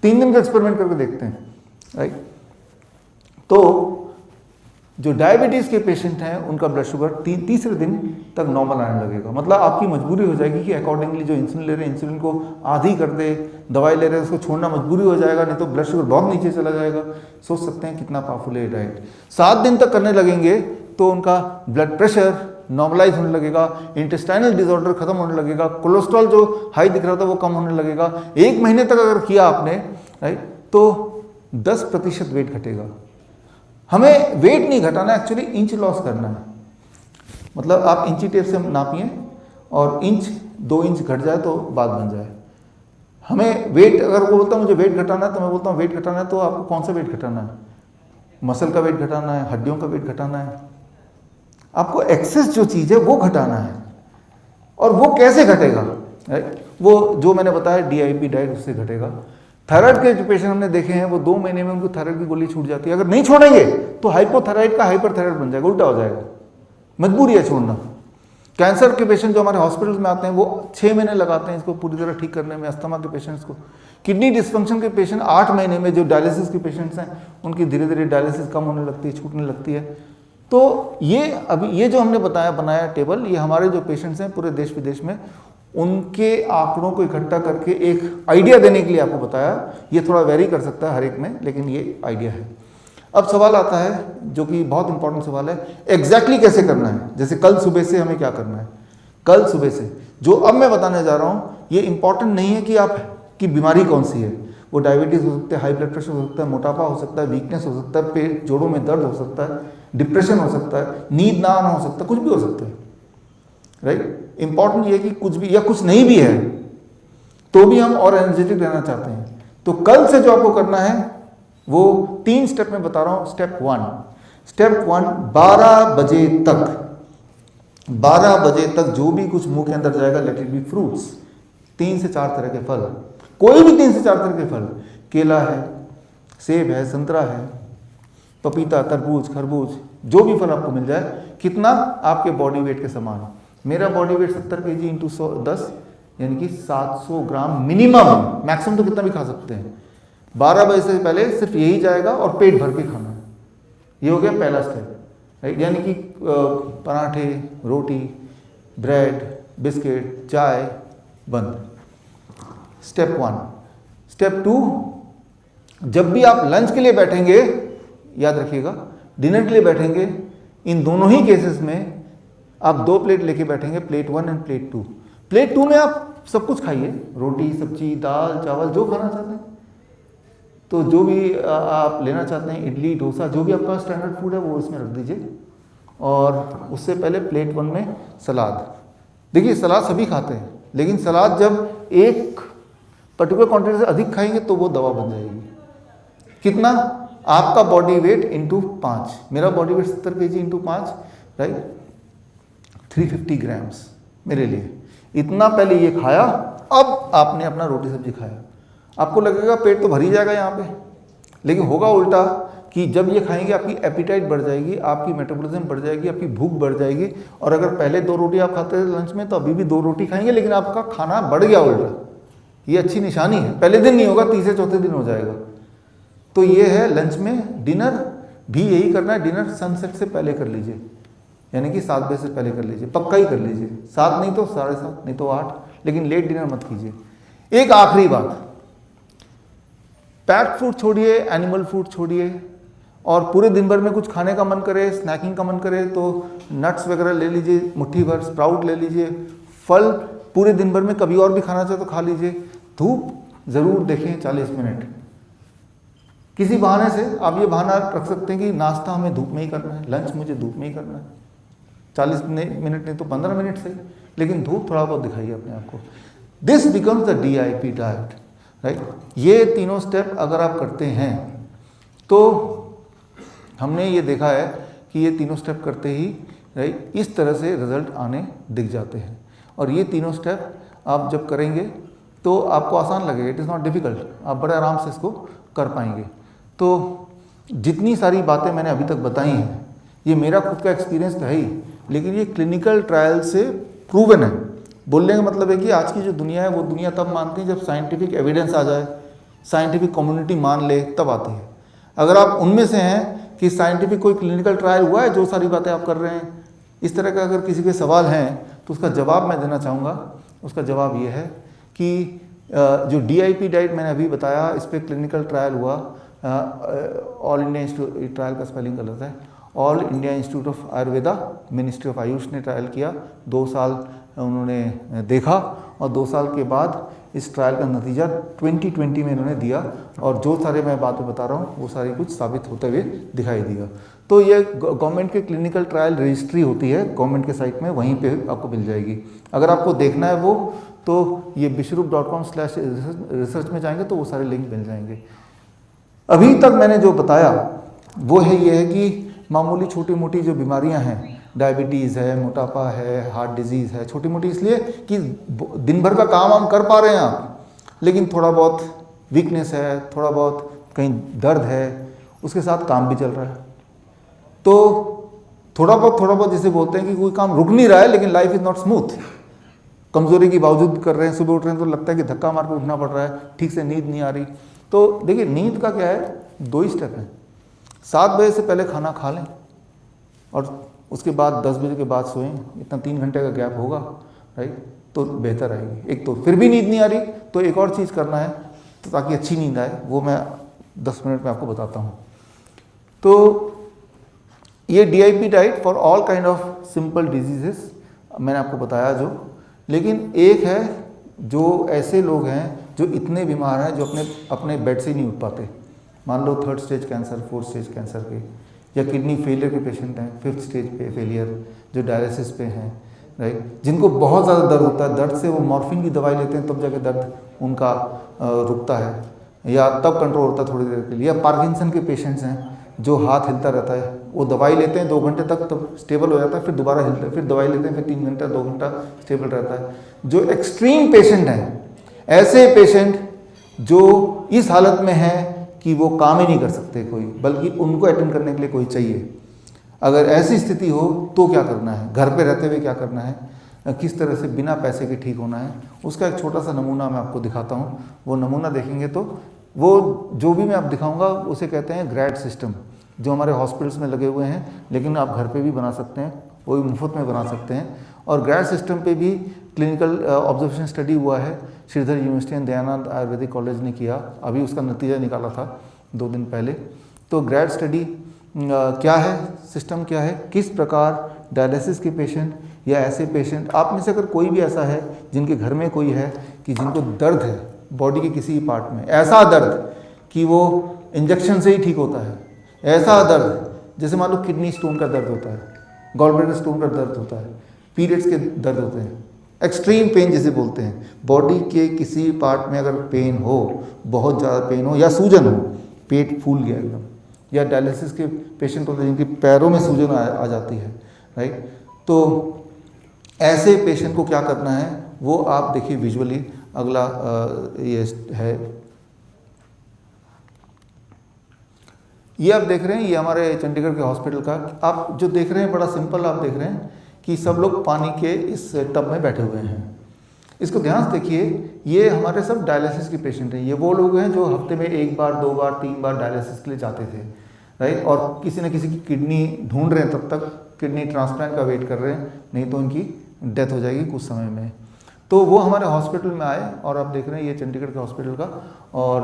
3 दिन का एक्सपेरिमेंट करके देखते हैं, राइट। तो जो डायबिटीज़ के पेशेंट हैं उनका ब्लड शुगर तीसरे दिन तक नॉर्मल आने लगेगा। मतलब आपकी मजबूरी हो जाएगी कि अकॉर्डिंगली जो इंसुलिन ले रहे हैं, इंसुलिन को आधी कर दे, दवाई ले रहे हैं उसको छोड़ना मजबूरी हो जाएगा, नहीं तो ब्लड शुगर बहुत नीचे चला जाएगा। सोच सकते हैं कितना पावरफुल है डाइट। 7 दिन तक करने लगेंगे तो उनका ब्लड प्रेशर नॉर्मलाइज होने लगेगा, इंटेस्टाइनल डिसऑर्डर खत्म होने लगेगा, कोलेस्ट्रॉल जो हाई दिख रहा था वो कम होने लगेगा। 1 महीने तक अगर किया आपने, राइट, तो 10% वेट घटेगा। हमें वेट नहीं घटाना, एक्चुअली इंच लॉस करना है। मतलब आप इंची टेप से नापिए और इंच 2 इंच घट जाए तो बात बन जाए। हमें वेट, अगर वो बोलता है मुझे वेट घटाना है तो मैं बोलता हूँ वेट घटाना है तो आपको कौन सा वेट घटाना है? मसल का वेट घटाना है, हड्डियों का वेट घटाना है, आपको एक्सेस जो चीज़ है वो घटाना है। और वो कैसे घटेगा? वो जो मैंने बताया DIP डाइट, उससे घटेगा। थायराइड के जो पेशेंट हमने देखे हैं वो 2 महीने में उनको थायराइड की गोली छूट जाती है। अगर नहीं छोड़ेंगे तो हाइपोथायराइड का हाइपरथायराइड बन जाएगा, उल्टा हो जाएगा, मजबूरी है छोड़ना। कैंसर के पेशेंट जो हमारे हॉस्पिटल में आते हैं वो 6 महीने लगाते हैं इसको पूरी तरह ठीक करने में, अस्थमा के पेशेंट्स को। किडनी डिस्फंक्शन के पेशेंट 8 महीने में, जो डायलिसिस के पेशेंट्स हैं उनकी धीरे धीरे डायलिसिस कम होने लगती है, छूटने लगती है। तो ये अभी ये जो हमने बनाया टेबल, ये हमारे जो पेशेंट्स हैं पूरे देश विदेश में, उनके आंकड़ों को इकट्ठा करके एक आइडिया देने के लिए आपको बताया। ये थोड़ा वेरी कर सकता है हर एक में, लेकिन ये आइडिया है। अब सवाल आता है जो कि बहुत इंपॉर्टेंट सवाल है, एग्जैक्टली कैसे करना है। जैसे कल सुबह से हमें क्या करना है, कल सुबह से जो अब मैं बताने जा रहा हूँ ये इंपॉर्टेंट नहीं है कि आपकी बीमारी कौन सी है। वो डायबिटीज़ हो सकता है, हाई ब्लड प्रेशर हो सकता है, मोटापा हो सकता है, वीकनेस हो सकता है, पेट जोड़ों में दर्द हो सकता है, डिप्रेशन हो सकता है, नींद ना आना हो सकता है, कुछ भी हो सकता है, राइट। इंपॉर्टेंट ये कि कुछ भी या कुछ नहीं भी है तो भी हम और एनर्जेटिक रहना चाहते हैं। तो कल से जो आपको करना है वो 3 स्टेप में बता रहा हूँ। स्टेप 1 12 बजे तक जो भी कुछ मुंह के अंदर जाएगा, लेट इट बी फ्रूट्स, 3 से 4 तरह के फल, कोई भी 3 से 4 तरह के फल, केला है, सेब है, संतरा है, पपीता, तरबूज, खरबूज, जो भी फल आपको मिल जाए। कितना? आपके बॉडी वेट के समान। मेरा बॉडी वेट 70 kg इंटू 10 यानी कि 700 ग्राम मिनिमम, मैक्सिमम तो कितना भी खा सकते हैं। 12 बजे से पहले सिर्फ यही जाएगा और पेट भर के खाना है। ये हो गया पहला स्टेप, राइट। यानी कि पराठे, रोटी, ब्रेड, बिस्किट, चाय बंद। स्टेप 1। स्टेप 2, जब भी आप लंच के लिए बैठेंगे, याद रखिएगा डिनर के लिए बैठेंगे, इन दोनों ही केसेस में आप 2 प्लेट लेके बैठेंगे, प्लेट 1 एंड प्लेट 2। प्लेट 2 में आप सब कुछ खाइए, रोटी, सब्जी, दाल, चावल, जो खाना चाहते हैं। तो जो भी आप लेना चाहते हैं, इडली, डोसा, जो भी आपका स्टैंडर्ड फूड है वो इसमें रख दीजिए। और उससे पहले प्लेट 1 में सलाद। देखिए सलाद सभी खाते हैं, लेकिन सलाद जब एक पर्टिकुलर क्वांटिटी से अधिक खाएंगे तो वो दवा बन जाएगी। कितना? आपका बॉडी वेट इंटू 5। मेरा body weight 70 kg into 5, right, 350 grams मेरे लिए। इतना पहले ये खाया, अब आपने अपना रोटी सब्जी खाया। आपको लगेगा पेट तो भर ही जाएगा यहाँ पे, लेकिन होगा उल्टा कि जब ये खाएंगे आपकी एपिटाइट बढ़ जाएगी, आपकी मेटाबॉलिज्म बढ़ जाएगी, आपकी भूख बढ़ जाएगी। और अगर पहले 2 रोटी आप खाते थे लंच में, तो अभी भी 2 रोटी खाएंगे, लेकिन आपका खाना बढ़ गया उल्टा। ये अच्छी निशानी है। पहले दिन नहीं होगा, तीसरे चौथे दिन हो जाएगा। तो ये है लंच में। डिनर भी यही करना है, डिनर सनसेट से पहले कर लीजिए, यानी कि 7 बजे से पहले कर लीजिए, पक्का ही कर लीजिए। 7 नहीं तो 7:30, नहीं तो 8, लेकिन लेट डिनर मत कीजिए। एक आखिरी बात, पैक्ड फूड छोड़िए, एनिमल फूड छोड़िए, और पूरे दिन भर में कुछ खाने का मन करे, स्नैकिंग का मन करे तो नट्स वगैरह ले लीजिए, मुट्ठी भर स्प्राउट ले लीजिए, फल पूरे दिन भर में कभी और भी खाना चाहे तो खा लीजिए। धूप ज़रूर देखें 40 मिनट। किसी बहाने से आप ये बहाना रख सकते हैं कि नाश्ता हमें धूप में ही करना है, लंच मुझे धूप में ही करना है। 40 मिनट नहीं तो 15 मिनट से, लेकिन धूप थोड़ा बहुत दिखाइए अपने आप को। This becomes the DIP diet, right. ये तीनों स्टेप अगर आप करते हैं तो हमने ये देखा है कि ये तीनों स्टेप करते ही, राइट, इस तरह से रिजल्ट आने दिख जाते हैं। और ये तीनों स्टेप आप जब करेंगे तो आपको आसान लगेगा, इट इज़ नॉट डिफ़िकल्ट, आप बड़े आराम से इसको कर पाएंगे। तो जितनी सारी बातें मैंने अभी तक बताई हैं, ये मेरा खुद का एक्सपीरियंस तो है ही, लेकिन ये क्लिनिकल ट्रायल से प्रूवन है। बोलने का मतलब है कि आज की जो दुनिया है वो दुनिया तब मानती है जब साइंटिफिक एविडेंस आ जाए, साइंटिफिक कम्युनिटी मान ले, तब आती है। अगर आप उनमें से हैं कि साइंटिफिक कोई क्लिनिकल ट्रायल हुआ है, जो सारी बातें आप कर रहे हैं, इस तरह का अगर किसी के सवाल हैं तो उसका जवाब मैं देना चाहूँगा। उसका जवाब ये है कि जो DIP डाइट मैंने अभी बताया, इस पर क्लिनिकल ट्रायल हुआ। ऑल इंडिया इंस्टीट्यूट, ट्रायल का स्पेलिंग गलत है, all India institute of Ayurveda, ministry of Ayush ने ट्रायल किया। 2 साल उन्होंने देखा और 2 साल के बाद इस ट्रायल का नतीजा 2020 में इन्होंने दिया। और जो सारे मैं बातें बता रहा हूँ वो सारी कुछ साबित होते हुए दिखाई दिया। तो ये गवर्नमेंट के क्लिनिकल ट्रायल रजिस्ट्री होती है गवर्नमेंट के साइट में, वहीं पे आपको मिल जाएगी। अगर आपको देखना है वो, तो ये bishrup.com/research में जाएंगे तो वो सारे लिंक मिल जाएंगे। अभी तक मैंने जो बताया वो है ये है कि मामूली छोटी मोटी जो बीमारियां हैं, डायबिटीज़ है, मोटापा है, हार्ट डिजीज़ है, छोटी मोटी इसलिए कि दिन भर का काम हम कर पा रहे हैं आप, लेकिन थोड़ा बहुत वीकनेस है, थोड़ा बहुत कहीं दर्द है, उसके साथ काम भी चल रहा है। तो थोड़ा बहुत जैसे बोलते हैं कि कोई काम रुक नहीं रहा है, लेकिन लाइफ इज़ नॉट स्मूथ। कमज़ोरी के बावजूद कर रहे हैं, सुबह उठ रहे हैं तो लगता है कि धक्का मार के उठना पड़ रहा है, ठीक से नींद नहीं आ रही। तो देखिए नींद का क्या है, 2 ही स्टेप हैं। 7 बजे से पहले खाना खा लें और उसके बाद 10 बजे के बाद सोएं, इतना 3 घंटे का गैप होगा, राइट, तो बेहतर रहेगी। एक तो फिर भी नींद नहीं आ रही तो एक और चीज़ करना है तो ताकि अच्छी नींद आए, वो मैं 10 मिनट में आपको बताता हूँ। तो ये DIP diet for all kind of simple diseases मैंने आपको बताया जो, लेकिन एक है जो ऐसे लोग हैं जो इतने बीमार हैं जो अपने बेड से ही नहीं उठ पाते। मान लो 3rd stage cancer, 4th stage cancer के, या किडनी फेलियर के पेशेंट हैं, 5th स्टेज पे फेलियर जो डायलिसिस पे हैं, राइट, जिनको बहुत ज़्यादा दर्द होता है, दर्द से वो मॉर्फिन की दवाई लेते हैं तब जाके दर्द उनका रुकता है या तब कंट्रोल होता है थोड़ी देर के लिए। या पार्किंसन के पेशेंट्स हैं जो हाथ हिलता रहता है, वो दवाई लेते हैं 2 घंटे तक तब स्टेबल हो जाता है, फिर दोबारा हिलता है, फिर दवाई लेते हैं, फिर 3 घंटा 2 घंटा स्टेबल रहता है। जो एक्सट्रीम पेशेंट हैं, ऐसे पेशेंट जो इस हालत में हैं कि वो काम ही नहीं कर सकते कोई, बल्कि उनको अटेंड करने के लिए कोई चाहिए। अगर ऐसी स्थिति हो तो क्या करना है, घर पे रहते हुए क्या करना है, किस तरह से बिना पैसे के ठीक होना है, उसका एक छोटा सा नमूना मैं आपको दिखाता हूँ। वो नमूना देखेंगे तो वो जो भी मैं आप दिखाऊंगा उसे कहते हैं ग्रैड सिस्टम, जो हमारे हॉस्पिटल्स में लगे हुए हैं, लेकिन आप घर पे भी बना सकते हैं, वो भी मुफ्त में बना सकते हैं। और ग्रैड सिस्टम पे भी क्लिनिकल ऑब्जर्वेशन स्टडी हुआ है, Shridhar University and Dayanand Ayurvedic College ने किया, अभी उसका नतीजा निकाला था 2 दिन पहले। तो ग्रैड स्टडी क्या है, सिस्टम क्या है, किस प्रकार डायलिसिस के पेशेंट या ऐसे पेशेंट, आप में से अगर कोई भी ऐसा है जिनके घर में कोई है कि जिनको दर्द है बॉडी के किसी पार्ट में, ऐसा दर्द कि वो इंजेक्शन से ही ठीक होता है, ऐसा दर्द जैसे मान लो किडनी स्टोन का दर्द होता है, गॉलब्लैडर स्टोन का दर्द होता है, पीरियड्स के दर्द होते हैं, एक्सट्रीम पेन जिसे बोलते हैं, बॉडी के किसी पार्ट में अगर पेन हो, बहुत ज़्यादा पेन हो या सूजन हो, पेट फूल गया एकदम, या डायलिसिस के पेशेंट होते हैं जिनके पैरों में सूजन आ जाती है, राइट, तो ऐसे पेशेंट को क्या करना है वो आप देखिए विजुअली। अगला ये है, ये आप देख रहे हैं, ये हमारे चंडीगढ़ के हॉस्पिटल का, आप जो देख रहे हैं बड़ा सिंपल आप देख रहे हैं कि सब लोग पानी के इस टब में बैठे हुए हैं। इसको ध्यान से देखिए, ये हमारे सब डायलिसिस के पेशेंट हैं, ये वो लोग हैं जो हफ्ते में 1 बार 2 बार 3 बार डायलिसिस के लिए जाते थे, राइट, और किसी न किसी की किडनी ढूंढ रहे हैं, तब तक किडनी ट्रांसप्लांट का वेट कर रहे हैं, नहीं तो उनकी डेथ हो जाएगी कुछ समय में। तो वो हमारे हॉस्पिटल में आए और आप देख रहे हैं ये चंडीगढ़ के हॉस्पिटल का, और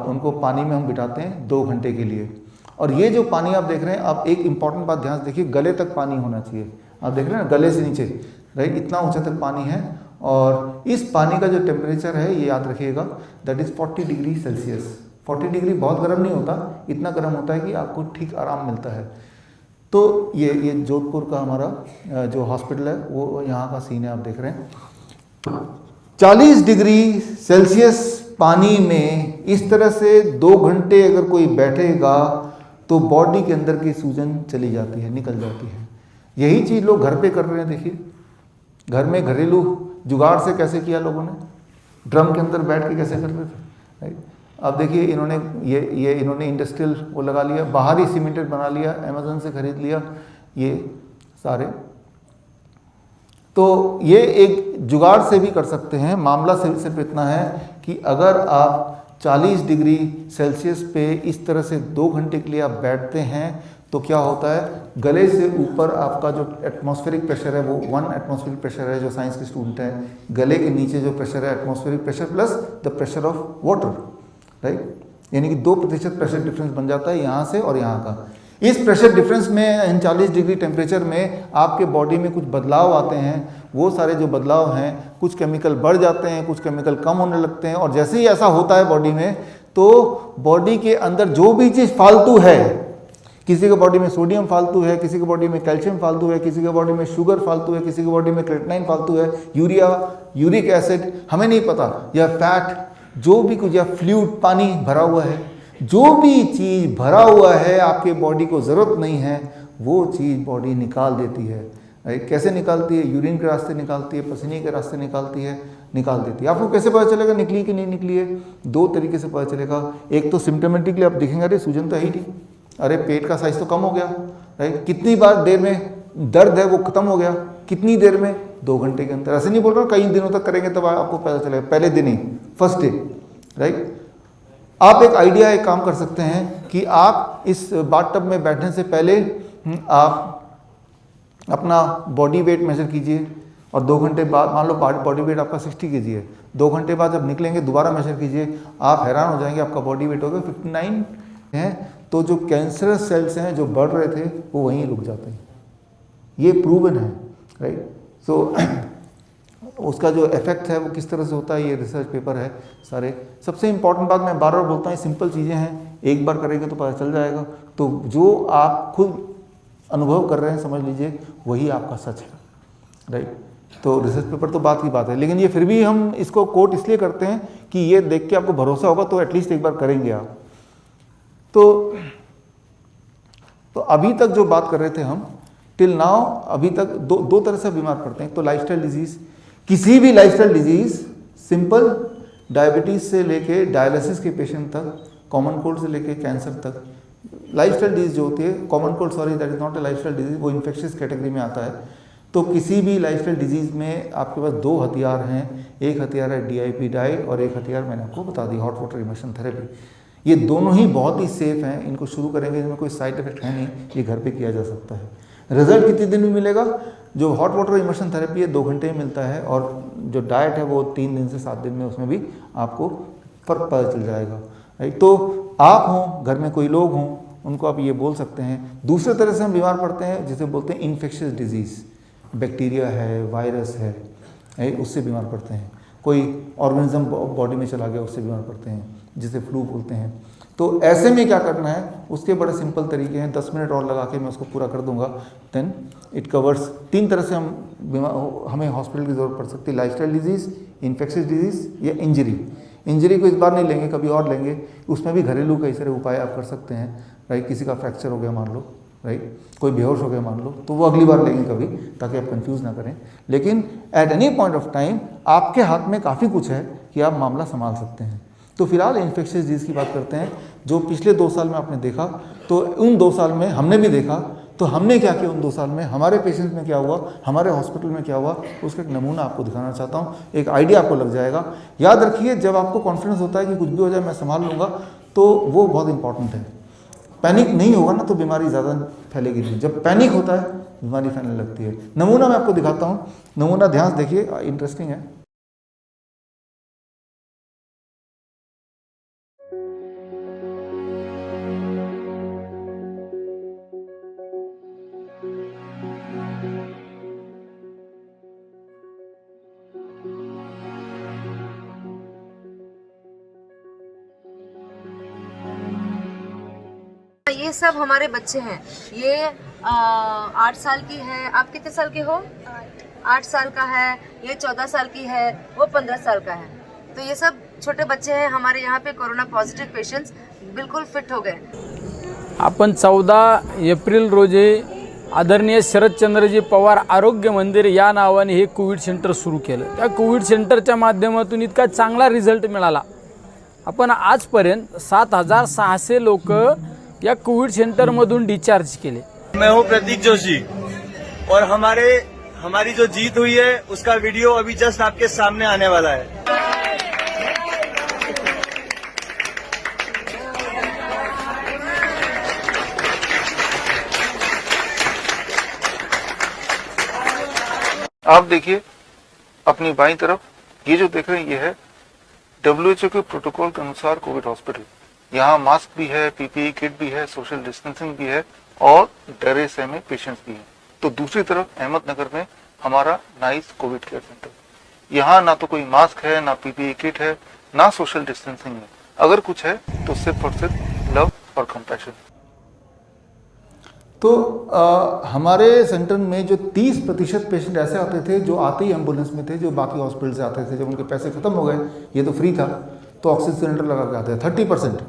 उनको पानी में हम बिठाते हैं 2 घंटे के लिए। और ये जो पानी आप देख रहे हैं, आप एक इंपॉर्टेंट बात ध्यान से देखिए, गले तक पानी होना चाहिए, आप देख रहे हैं ना, गले से नीचे, राइट, इतना ऊंचा तक पानी है। और इस पानी का जो टेम्परेचर है ये याद रखिएगा, that is 40 degree Celsius. 40 degree बहुत गर्म नहीं होता, इतना गर्म होता है कि आपको ठीक आराम मिलता है। तो ये जोधपुर का हमारा जो हॉस्पिटल है वो यहाँ का सीन है, आप देख रहे हैं 40 डिग्री सेल्सियस पानी में इस तरह से 2 घंटे अगर कोई बैठेगा तो बॉडी के अंदर की सूजन चली जाती है, निकल जाती है। यही चीज़ लोग घर पे कर रहे हैं, देखिए घर में घरेलू जुगाड़ से कैसे किया लोगों ने, ड्रम के अंदर बैठ के कैसे कर रहे थे, राइट। अब देखिए इन्होंने ये इन्होंने इंडस्ट्रियल वो लगा लिया, बाहर ही सीमेंटेड बना लिया, अमेज़न से खरीद लिया ये सारे। तो ये एक जुगाड़ से भी कर सकते हैं। मामला सिर्फ इतना है कि अगर आप 40 डिग्री सेल्सियस पे इस तरह से 2 घंटे के लिए आप बैठते हैं तो क्या होता है, गले से ऊपर आपका जो एटमॉस्फेरिक प्रेशर है वो 1 एटमॉस्फेरिक प्रेशर है, जो साइंस के स्टूडेंट हैं, गले के नीचे जो प्रेशर है atmospheric pressure plus the pressure of water, right, यानी कि 2% प्रेशर डिफरेंस बन जाता है यहाँ से और यहाँ का। इस प्रेशर डिफरेंस में, इन 40 डिग्री टेम्परेचर में आपके बॉडी में कुछ बदलाव आते हैं। वो सारे जो बदलाव हैं, कुछ केमिकल बढ़ जाते हैं, कुछ केमिकल कम होने लगते हैं, और जैसे ही ऐसा होता है बॉडी में, तो बॉडी के अंदर जो भी चीज़ फालतू है, किसी के बॉडी में सोडियम फालतू है, किसी के बॉडी में कैल्शियम फालतू है, किसी के बॉडी में शुगर फालतू है, किसी के बॉडी में क्रेटिनाइन फालतू है, यूरिया, यूरिक एसिड, हमें नहीं पता, या फैट, जो भी कुछ, या फ्लूइड, पानी भरा हुआ है, जो भी चीज़ भरा हुआ है आपके बॉडी को ज़रूरत नहीं है, वो चीज़ बॉडी निकाल देती है, राइट। कैसे निकालती है? यूरिन के रास्ते निकालती है, पसीने के रास्ते निकालती है, निकाल देती है। आपको कैसे पता चलेगा निकली कि नहीं निकली है? दो तरीके से पता चलेगा। एक तो सिम्टोमेटिकली आप देखेंगे अरे सूजन तो है ही नहीं, अरे पेट का साइज तो कम हो गया, राइट। कितनी बार देर में दर्द है वो खत्म हो गया, कितनी देर में? 2 घंटे के अंदर। ऐसे नहीं बोल रहा कई दिनों तक करेंगे तब आपको पता चलेगा, पहले दिन ही, फर्स्ट डे, राइट। आप एक आइडिया, एक काम कर सकते हैं कि आप इस बाथटब में बैठने से पहले आप अपना बॉडी वेट मेजर कीजिए और 2 घंटे बाद, मान लो बॉडी वेट आपका 60 kg है, 2 घंटे बाद जब निकलेंगे दोबारा मेजर कीजिए, आप हैरान हो जाएंगे, आपका बॉडी वेट होगा 59 है। तो जो कैंसरस सेल्स हैं जो बढ़ रहे थे वो वहीं रुक जाते हैं, ये प्रूवन है, राइट। सो उसका जो इफेक्ट है वो किस तरह से होता है, ये रिसर्च पेपर है सारे। सबसे इंपॉर्टेंट बात मैं बार बार बोलता हूँ, सिंपल चीज़ें हैं, एक बार करेंगे तो पता चल जाएगा। तो जो आप खुद अनुभव कर रहे हैं समझ लीजिए वही आपका सच है, राइट। तो रिसर्च पेपर तो बात की बात है, लेकिन ये फिर भी हम इसको कोट इसलिए करते हैं कि ये देख के आपको भरोसा होगा तो एटलीस्ट एक बार करेंगे आप। तो अभी तक जो बात कर रहे थे हम टिल नाउ, अभी तक दो तरह से बीमार पड़ते हैं। एक तो लाइफस्टाइल डिजीज़, किसी भी लाइफस्टाइल डिजीज़, सिंपल डायबिटीज़ से लेके डायलिसिस के पेशेंट तक, कॉमन कोल्ड से लेके कैंसर तक। लाइफस्टाइल डिजीज़ जो होती है, common cold sorry that is not a lifestyle disease, वो इन्फेक्शियस कैटेगरी में आता है। तो किसी भी लाइफस्टाइल डिजीज़ में आपके पास 2 हथियार हैं, एक हथियार है DIP डाइट और एक हथियार मैंने आपको बता दी हॉट वाटर इमर्शन थेरेपी। ये दोनों ही बहुत ही सेफ़ हैं, इनको शुरू करेंगे, इसमें कोई साइड इफेक्ट है नहीं, ये घर पे किया जा सकता है। रिजल्ट कितने दिन में मिलेगा? जो हॉट वाटर इमर्शन थेरेपी है 2 घंटे में मिलता है, और जो डाइट है वो 3 दिन से 7 दिन में, उसमें भी आपको फ़र्क पता चल जाएगा, राइट। तो आप हों, घर में कोई लोग हों, उनको आप ये बोल सकते हैं। दूसरे तरह से हम बीमार पड़ते हैं जिसे बोलते हैं इन्फेक्शियस डिजीज़, बैक्टीरिया है, वायरस है, उससे बीमार पड़ते हैं। कोई ऑर्गेनिज्म बॉडी में चला गया उससे बीमार पड़ते हैं, जिसे फ्लू बोलते हैं। तो ऐसे में क्या करना है, उसके बड़े सिंपल तरीके हैं, 10 मिनट और लगा के मैं उसको पूरा कर दूंगा। देन इट कवर्स 3 तरह से हमें हॉस्पिटल की ज़रूरत पड़ सकती है, लाइफस्टाइल डिजीज़, इन्फेक्शियस डिजीज़ या इंजरी। इंजरी को इस बार नहीं लेंगे, कभी और लेंगे, उसमें भी घरेलू कई सारे उपाय आप कर सकते हैं, राइट। किसी का फ्रैक्चर हो गया मान लो, राइट, कोई बेहोश हो गया मान लो, तो वो अगली बार लेंगे कभी, ताकि आप कंफ्यूज ना करें। लेकिन at any point of time आपके हाथ में काफ़ी कुछ है कि आप मामला संभाल सकते हैं। तो फिलहाल इन्फेक्शियस डिजीज़ की बात करते हैं, जो पिछले 2 साल में आपने देखा, तो उन 2 साल में हमने भी देखा, तो हमने क्या किया उन 2 साल में, हमारे पेशेंट्स में क्या हुआ, हमारे हॉस्पिटल में क्या हुआ, उसका एक नमूना आपको दिखाना चाहता हूँ, एक आइडिया आपको लग जाएगा। याद रखिए, जब आपको कॉन्फिडेंस होता है कि कुछ भी हो जाए मैं संभाल लूँगा, तो वो बहुत इंपॉर्टेंट है। पैनिक नहीं होगा ना तो बीमारी ज़्यादा फैलेगी नहीं, जब पैनिक होता है बीमारी फैलने लगती है। नमूना मैं आपको दिखाता हूँ, नमूना ध्यान से देखिए, इंटरेस्टिंग है। ये सब हमारे बच्चे हैं। ये 8 साल की है, आप कितने साल के हो? 8 साल का है, ये 14 साल की है, वो 15 साल का है। तो ये सब छोटे बच्चे हैं हमारे यहाँ पे। कोरोना पॉझिटिव्ह पेशंट्स बिल्कुल फिट हो गए। आपण 14 एप्रिल रोजी आदरणीय शरदचंद्रजी पवार आरोग्य मंदिर या नावाने हे कोविड सेंटर सुरू केलं। त्या कोविड सेंटरच्या माध्यमातून इतका चांगला रिझल्ट मिळाला। आपण आजपर्यंत 7600 लोक या कोविड सेंटर मधून डिस्चार्ज केले। मैं हूं प्रतीक जोशी और हमारी जो जीत हुई है उसका वीडियो अभी जस्ट आपके सामने आने वाला है। आप देखिए अपनी बाईं तरफ, ये जो देख रहे हैं ये है WHO के प्रोटोकॉल के अनुसार कोविड हॉस्पिटल। यहाँ मास्क भी है, PPE किट भी है, सोशल डिस्टेंसिंग भी है और ड्रेस में पेशेंट्स भी हैं। तो दूसरी तरफ अहमदनगर में हमारा नाइस कोविड केयर सेंटर, यहाँ ना तो कोई मास्क है, ना PPE किट है, ना सोशल डिस्टेंसिंग है। अगर कुछ है तो सिर्फ और सिर्फ लव और कंपैशन। तो हमारे सेंटर में जो 30% पेशेंट ऐसे आते थे जो आते ही एम्बुलेंस में थे, जो बाकी हॉस्पिटल से आते थे, जब उनके पैसे खत्म हो गए, ये तो फ्री था, तो ऑक्सीजन सिलेंडर लगा के आते थे। 30%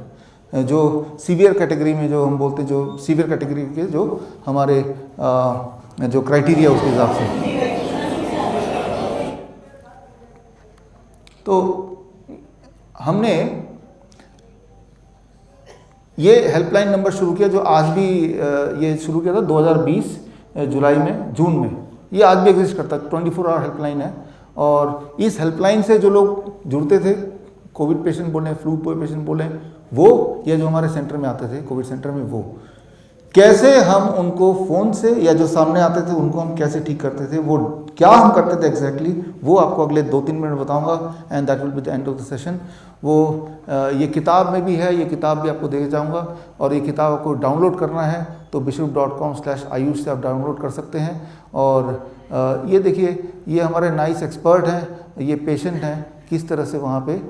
जो सीवियर कैटेगरी में, जो हम बोलते हैं जो सीवियर कैटेगरी के जो हमारे जो क्राइटेरिया उसके हिसाब से। तो हमने ये हेल्पलाइन नंबर शुरू किया, जो आज भी ये शुरू किया था 2020 जुलाई में, जून में। ये आज भी एग्जिस्ट करता है, 24 आवर हेल्पलाइन है। और इस हेल्पलाइन से जो लोग जुड़ते थे, कोविड पेशेंट बोले, फ्लू पेशेंट बोले, वो या जो हमारे सेंटर में आते थे कोविड सेंटर में, वो कैसे हम उनको फ़ोन से या जो सामने आते थे उनको हम कैसे ठीक करते थे, वो क्या हम करते थे एग्जैक्टली, वो आपको अगले 2-3 मिनट बताऊंगा। And that will be the end of the session. वो ये किताब में भी है, ये किताब भी आपको दे जाऊंगा। और ये किताब आपको डाउनलोड करना है तो bishop.com/ayush से आप डाउनलोड कर सकते हैं। और ये देखिए, ये हमारे नाइस एक्सपर्ट हैं, ये पेशेंट हैं, किस तरह से वहाँ पे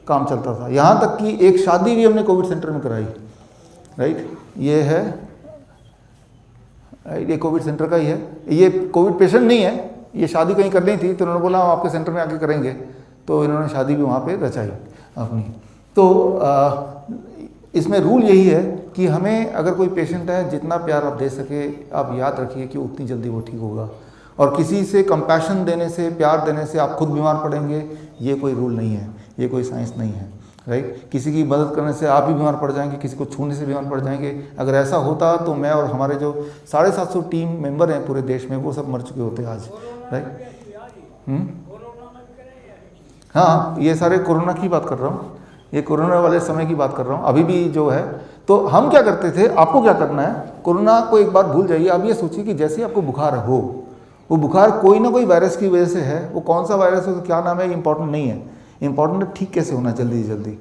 काम चलता था। यहाँ तक कि एक शादी भी हमने कोविड सेंटर में कराई, राइट। ये है, ये कोविड सेंटर का ही है। ये कोविड पेशेंट नहीं है, ये शादी कहीं करनी थी तो उन्होंने बोला हम आपके सेंटर में आके करेंगे, तो इन्होंने शादी भी वहाँ पे रचाई अपनी। तो इसमें रूल यही है कि हमें अगर कोई पेशेंट है, जितना प्यार आप दे सके, आप याद रखिए कि उतनी जल्दी वो ठीक होगा। और किसी से कंपैशन देने से, प्यार देने से आप खुद बीमार पड़ेंगे, ये कोई रूल नहीं है, ये कोई साइंस नहीं है, राइट। किसी की मदद करने से आप भी बीमार पड़ जाएंगे, किसी को छूने से बीमार पड़ जाएंगे। अगर ऐसा होता तो मैं और हमारे जो 750 टीम मेंबर हैं पूरे देश में, वो सब मर चुके होते आज, राइट। हाँ, ये सारे कोरोना की बात कर रहा हूँ, ये कोरोना वाले समय की बात कर रहा हूँ। अभी भी जो है, तो हम क्या करते थे, आपको क्या करना है, कोरोना को एक बार भूल जाइए। आप ये सोचिए कि जैसे आपको बुखार हो, वो बुखार कोई ना कोई वायरस की वजह से है। वो कौन सा वायरस है, क्या नाम है, इंपॉर्टेंट नहीं है। इंपॉर्टेंट है ठीक कैसे होना, जल्दी से जल्दी,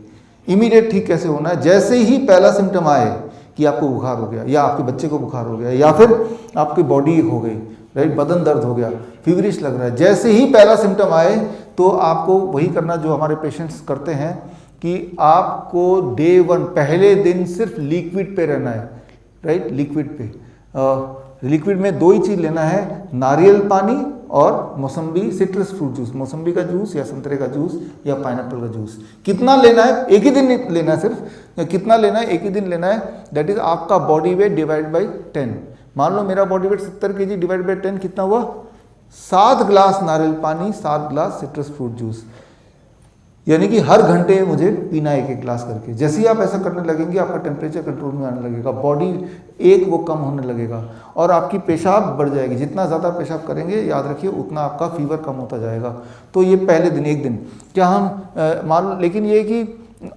इमीडिएट ठीक कैसे होना है। जैसे ही पहला सिम्टम आए कि आपको बुखार हो गया, या आपके बच्चे को बुखार हो गया, या फिर आपकी बॉडी हो गई, राइट, बदन दर्द हो गया, फीवरिश लग रहा है, जैसे ही पहला सिम्टम आए तो आपको वही करना जो हमारे पेशेंट्स करते हैं कि आपको डे 1 पहले दिन सिर्फ लिक्विड पे रहना है, राइट। लिक्विड पे, लिक्विड में 2 ही चीज़ लेना है, नारियल पानी और मौसम्बी, सिट्रस फ्रूट जूस, मौसम्बी का जूस या संतरे का जूस या पाइनएप्पल का जूस। कितना लेना है, एक ही दिन लेना है, सिर्फ कितना लेना है, एक ही दिन लेना है। दैट इज आपका बॉडी वेट डिवाइड बाई 10। मान लो मेरा body weight 70 kg divide by 10 कितना हुआ, 7 ग्लास नारियल पानी, 7 ग्लास सिट्रस फ्रूट जूस, यानी कि हर घंटे मुझे पीना है 1-1 ग्लास करके। जैसे ही आप ऐसा करने लगेंगे, आपका टेम्परेचर कंट्रोल में आने लगेगा, बॉडी एक वो कम होने लगेगा और आपकी पेशाब बढ़ जाएगी। जितना ज़्यादा पेशाब करेंगे, याद रखिए, उतना आपका फीवर कम होता जाएगा। तो ये पहले दिन, एक दिन क्या हम मान, लेकिन ये कि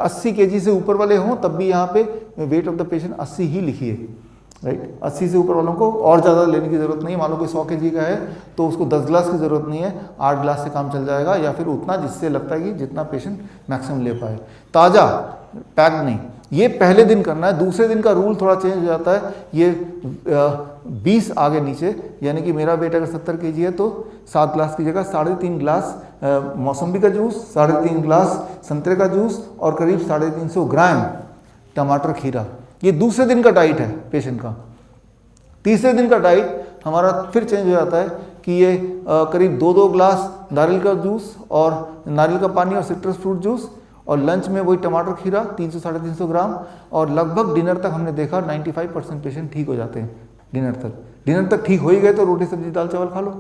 80 kg से ऊपर वाले हों तब भी यहाँ पे वेट ऑफ द पेशेंट 80 ही लिखिए, राइट। 80 से ऊपर वालों को और ज़्यादा लेने की ज़रूरत नहीं है। मान लो कोई 100 kg का है तो उसको 10 ग्लास की ज़रूरत नहीं है, 8 ग्लास से काम चल जाएगा, या फिर उतना जिससे लगता है कि जितना पेशेंट मैक्सिमम ले पाए। ताज़ा, पैक्ड नहीं। ये पहले दिन करना है। दूसरे दिन का रूल थोड़ा चेंज हो जाता है, ये 20 आगे नीचे, यानी कि मेरा वेट अगर 70 kg है तो 7 ग्लास की जगह 3.5 ग्लास मौसम्बी का जूस, 3.5 ग्लास संतरे का जूस और करीब 350 ग्राम टमाटर खीरा। ये दूसरे दिन का डाइट है पेशेंट का। तीसरे दिन का डाइट हमारा फिर चेंज हो जाता है कि ये करीब 2-2 ग्लास नारियल का जूस और नारियल का पानी और सिट्रस फ्रूट जूस, और लंच में वही टमाटर खीरा 300-350 ग्राम। और लगभग डिनर तक हमने देखा 95% पेशेंट ठीक हो जाते हैं। डिनर तक ठीक हो ही गए तो रोटी सब्जी दाल चावल खा लो।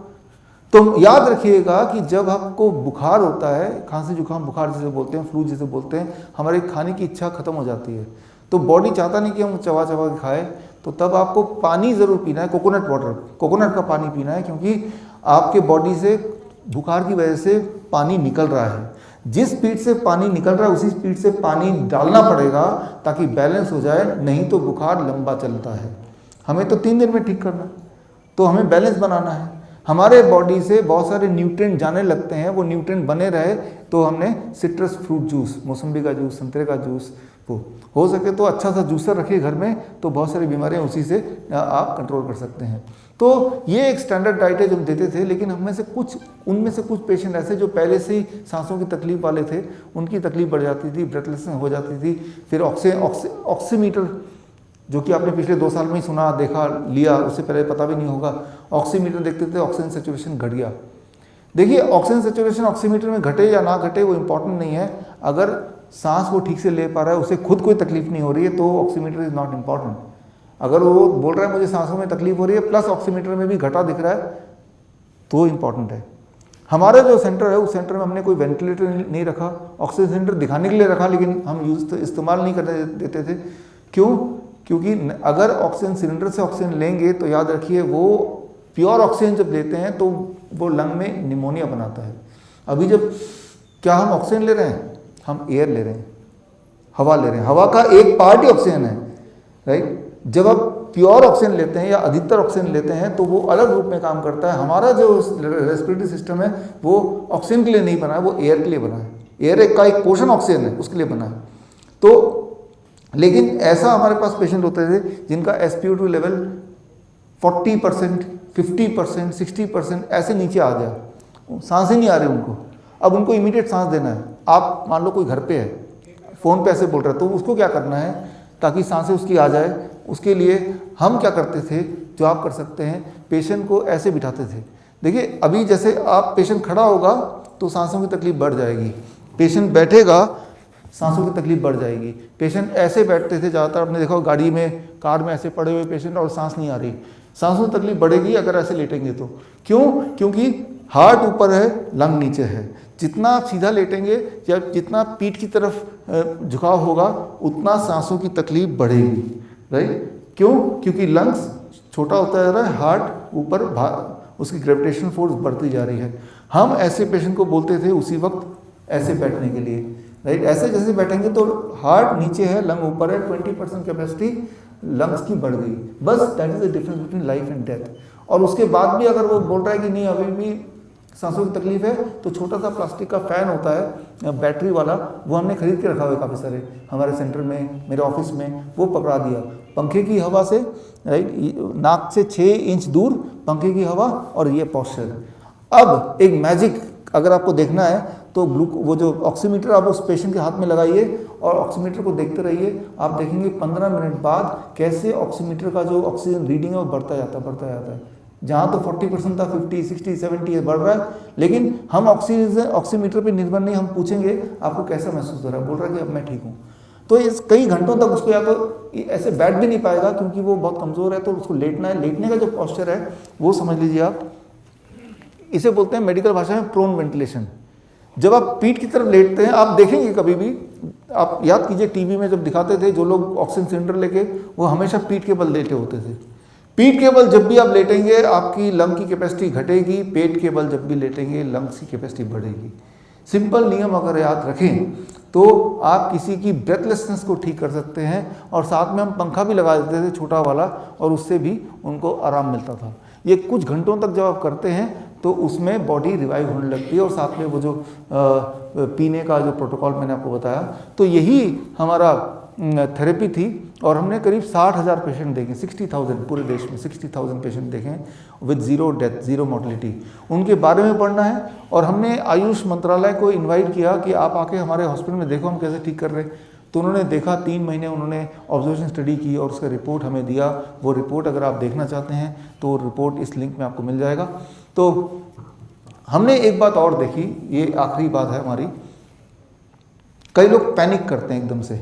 तो याद रखिएगा कि जब आपको बुखार होता है, खांसी जुकाम बुखार जिसे बोलते हैं, फ्लू जिसे बोलते हैं, हमारे खाने की इच्छा खत्म हो जाती है। तो बॉडी चाहता नहीं कि हम चबा चबा के खाएं, तो तब आपको पानी ज़रूर पीना है, कोकोनट वाटर, कोकोनट का पानी पीना है, क्योंकि आपके बॉडी से बुखार की वजह से पानी निकल रहा है। जिस स्पीड से पानी निकल रहा है उसी स्पीड से पानी डालना पड़ेगा ताकि बैलेंस हो जाए, नहीं तो बुखार लंबा चलता है। हमें तो 3 दिन में ठीक करना है, तो हमें बैलेंस बनाना है। हमारे बॉडी से बहुत सारे न्यूट्रिएंट जाने लगते हैं, वो न्यूट्रिएंट बने रहे तो हमने सिट्रस फ्रूट जूस, मौसम्बी का जूस, संतरे का जूस, वो हो सके तो अच्छा सा जूसर रखिए घर में, तो बहुत सारी बीमारियां उसी से आप कंट्रोल कर सकते हैं। तो ये एक स्टैंडर्ड डाइट है जो हम देते थे। लेकिन उनमें से कुछ पेशेंट ऐसे जो पहले से ही सांसों की तकलीफ वाले थे, उनकी तकलीफ बढ़ जाती थी, ब्रेथलेसनेस हो जाती थी। फिर ऑक्सीमीटर, जो कि आपने पिछले 2 साल में ही सुना, देखा, लिया, उससे पहले पता भी नहीं होगा। ऑक्सीमीटर देखते थे, ऑक्सीजन सेचुरेशन घट गया। देखिए, ऑक्सीजन सेचुरेशन ऑक्सीमीटर में घटे या ना घटे वो इंपॉर्टेंट नहीं है। अगर सांस वो ठीक से ले पा रहा है, उसे खुद कोई तकलीफ नहीं हो रही है, तो ऑक्सीमीटर इज़ नॉट इम्पॉर्टेंट। अगर वो बोल रहा है मुझे सांसों में तकलीफ हो रही है प्लस ऑक्सीमीटर में भी घटा दिख रहा है तो इम्पॉर्टेंट है। हमारा जो सेंटर है उस सेंटर में हमने कोई वेंटिलेटर नहीं रखा, ऑक्सीजन सिलेंडर दिखाने के लिए रखा लेकिन हम इस्तेमाल नहीं करने देते थे। क्यों? क्योंकि अगर ऑक्सीजन सिलेंडर से ऑक्सीजन लेंगे तो याद रखिए वो प्योर ऑक्सीजन जब लेते हैं तो वो लंग में निमोनिया बनाता है। अभी जब क्या हम ऑक्सीजन ले रहे हैं? हम एयर ले रहे हैं, हवा ले रहे हैं, हवा का एक पार्ट ही ऑक्सीजन है, राइट। जब आप प्योर ऑक्सीजन लेते हैं या अधिकतर ऑक्सीजन लेते हैं तो वो अलग रूप में काम करता है। हमारा जो रेस्पिरेटरी सिस्टम है वो ऑक्सीजन के लिए नहीं बना है, वो एयर के लिए बना है। एयर का एक पोर्शन ऑक्सीजन है, उसके लिए बना है। तो लेकिन ऐसा हमारे पास पेशेंट होते थे जिनका SpO2 लेवल 40%, 50%, 60% ऐसे नीचे आ गया, सांस ही नहीं आ रही उनको। अब उनको इमीडिएट सांस देना है। आप मान लो कोई घर पे है, फ़ोन पे ऐसे बोल रहा है, तो उसको क्या करना है ताकि सांसें उसकी आ जाए? उसके लिए हम क्या करते थे, जो आप कर सकते हैं, पेशेंट को ऐसे बिठाते थे। देखिए अभी जैसे आप पेशेंट खड़ा होगा तो सांसों की तकलीफ बढ़ जाएगी, पेशेंट बैठेगा सांसों की तकलीफ बढ़ जाएगी। पेशेंट ऐसे बैठते थे ज़्यादातर, आपने देखा गाड़ी में, कार में ऐसे पड़े हुए पेशेंट और सांस नहीं आ रही, सांसों की तकलीफ बढ़ेगी अगर ऐसे लेटेंगे तो। क्यों? क्योंकि हार्ट ऊपर है, लंग नीचे है। जितना आप सीधा लेटेंगे या जितना पीठ की तरफ झुकाव होगा उतना सांसों की तकलीफ बढ़ेगी, राइट। क्यों? क्योंकि लंग्स छोटा होता जा रहा है, हार्ट ऊपर उसकी ग्रेविटेशनल फोर्स बढ़ती जा रही है। हम ऐसे पेशेंट को बोलते थे उसी वक्त ऐसे बैठने के लिए, राइट। ऐसे जैसे बैठेंगे तो हार्ट नीचे है, लंग ऊपर है, 20% कैपेसिटी लंग्स की बढ़ गई। बस that is the difference between life and death. और उसके बाद भी अगर वो बोल रहा है कि नहीं अभी भी सांसों की तकलीफ है, तो छोटा सा प्लास्टिक का फैन होता है बैटरी वाला, वो हमने खरीद के रखा हुआ है काफ़ी सारे हमारे सेंटर में, मेरे ऑफिस में, वो पकड़ा दिया पंखे की हवा से, राइट, नाक से 6 इंच दूर पंखे की हवा, और ये पॉस्चर। अब एक मैजिक अगर आपको देखना है तो वो जो ऑक्सीमीटर आप उस पेशेंट के हाथ में लगाइए और ऑक्सीमीटर को देखते रहिए। आप देखेंगे 15 मिनट बाद कैसे ऑक्सीमीटर का जो ऑक्सीजन रीडिंग है वो बढ़ता जाता है। जहाँ तो 40% था 50, 60, 70 बढ़ रहा है, लेकिन हम ऑक्सीमीटर पे निर्भर नहीं, हम पूछेंगे आपको कैसा महसूस हो रहा है, बोल रहा है कि अब मैं ठीक हूँ। तो इस कई घंटों तक उसको या तो ऐसे बैठ भी नहीं पाएगा क्योंकि वो बहुत कमज़ोर है, तो उसको लेटना है। लेटने का जो पॉस्चर है वो समझ लीजिए आप, इसे बोलते हैं मेडिकल भाषा में प्रोन वेंटिलेशन। जब आप पीठ की तरफ लेटते हैं, आप देखेंगे कभी भी, आप याद कीजिए टीवी में जब दिखाते थे जो लोग ऑक्सीजन सिलेंडर लेके, वो हमेशा पीठ के बल लेटे होते थे। पीठ के बल जब भी आप लेटेंगे आपकी लंग की कैपेसिटी घटेगी, पेट के बल जब भी लेटेंगे लंग्स की कैपेसिटी बढ़ेगी। सिंपल नियम अगर याद रखें तो आप किसी की ब्रेथलेसनेस को ठीक कर सकते हैं। और साथ में हम पंखा भी लगा देते थे छोटा वाला, और उससे भी उनको आराम मिलता था। ये कुछ घंटों तक जब आप करते हैं तो उसमें बॉडी रिवाइव होने लगती है। और साथ में वो जो पीने का जो प्रोटोकॉल मैंने आपको बताया, तो यही हमारा थेरेपी थी। और हमने करीब 60,000 पेशेंट देखे, 60,000 पूरे देश में 60,000 पेशेंट देखें with zero death, zero mortality. उनके बारे में पढ़ना है। और हमने आयुष मंत्रालय को इनवाइट किया कि आप आके हमारे हॉस्पिटल में देखो हम कैसे ठीक कर रहे हैं। तो उन्होंने देखा, 3 महीने उन्होंने ऑब्जर्वेशन स्टडी की और उसका रिपोर्ट हमें दिया। वो रिपोर्ट अगर आप देखना चाहते हैं तो रिपोर्ट इस लिंक में आपको मिल जाएगा। तो हमने एक बात और देखी, ये आखिरी बात है हमारी, कई लोग पैनिक करते हैं एकदम से,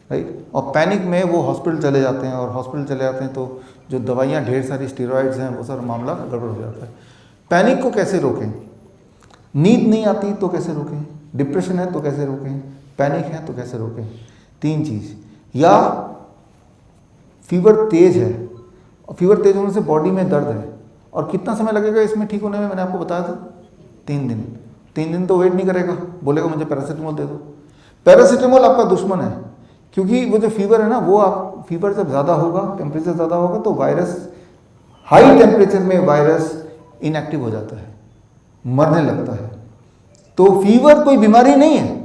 राइट। और पैनिक में वो हॉस्पिटल चले जाते हैं, और हॉस्पिटल चले जाते हैं तो जो दवाइयाँ ढेर सारी स्टेरॉइड्स हैं वो सारा मामला गड़बड़ हो जाता है। पैनिक को कैसे रोकें? नींद नहीं आती तो कैसे रोकें? डिप्रेशन है तो कैसे रोकें? पैनिक है तो कैसे रोकें? 3 चीज़। या फीवर तेज है, और फीवर तेज होने से बॉडी में दर्द है, और कितना समय लगेगा इसमें ठीक होने में? मैंने आपको बताया था 3 दिन। 3 दिन तो वेट नहीं करेगा, बोलेगा मुझे पैरासीटामोल दे दो। पैरासीटामोल आपका दुश्मन है, क्योंकि वो जो फीवर है ना, वो आप फीवर जब ज़्यादा होगा, टेम्परेचर ज़्यादा होगा तो वायरस, हाई टेम्परेचर में वायरस इनएक्टिव हो जाता है, मरने लगता है। तो फीवर कोई बीमारी नहीं है,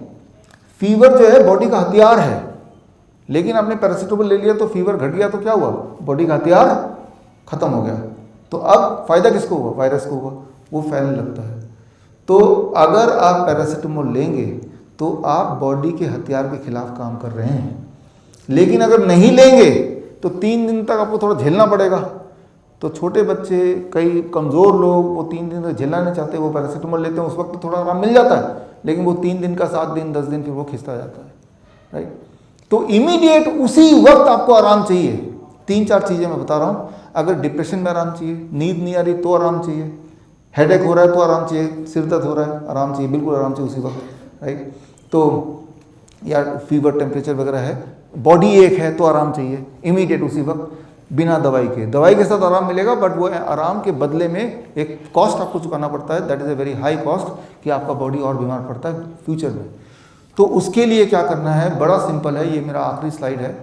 फीवर जो है बॉडी का हथियार है। लेकिन आपने पैरासीटामोल ले लिया तो फीवर घट गया तो क्या हुआ? बॉडी का हथियार खत्म हो गया। तो अब फायदा किसको हुआ? वायरस को हुआ, वो फैलने लगता है। तो अगर आप पैरासीटामोल लेंगे तो आप बॉडी के हथियार के खिलाफ काम कर रहे हैं। लेकिन अगर नहीं लेंगे तो 3 दिन तक आपको थोड़ा झेलना पड़ेगा। तो छोटे बच्चे, कई कमज़ोर लोग, वो 3 दिन तक झेलना नहीं चाहते, वो पैरासीटामोल लेते हैं, उस वक्त थोड़ा आराम मिल जाता है, लेकिन वो 3 दिन का, 7 दिन, 10 दिन फिर वो खिंचता जाता है, राइट। तो इमीडिएट उसी वक्त आपको आराम चाहिए, 3-4 चीज़ें मैं बता रहा हूँ। अगर डिप्रेशन में आराम चाहिए, नींद नहीं आ रही तो आराम चाहिए, हेडेक हो रहा है तो आराम चाहिए, सिर दर्द हो रहा है आराम चाहिए, बिल्कुल आराम चाहिए उसी वक्त, राइट। तो या फीवर टेम्परेचर वगैरह है, बॉडी एक है तो आराम चाहिए इमीडिएट उसी वक्त, बिना दवाई के। दवाई के साथ आराम मिलेगा, बट वो आराम के बदले में एक कॉस्ट आपको चुकाना पड़ता है, that is a very high cost, कि आपका बॉडी और बीमार पड़ता है फ्यूचर में। तो उसके लिए क्या करना है, बड़ा सिंपल है, ये मेरा आखिरी स्लाइड है,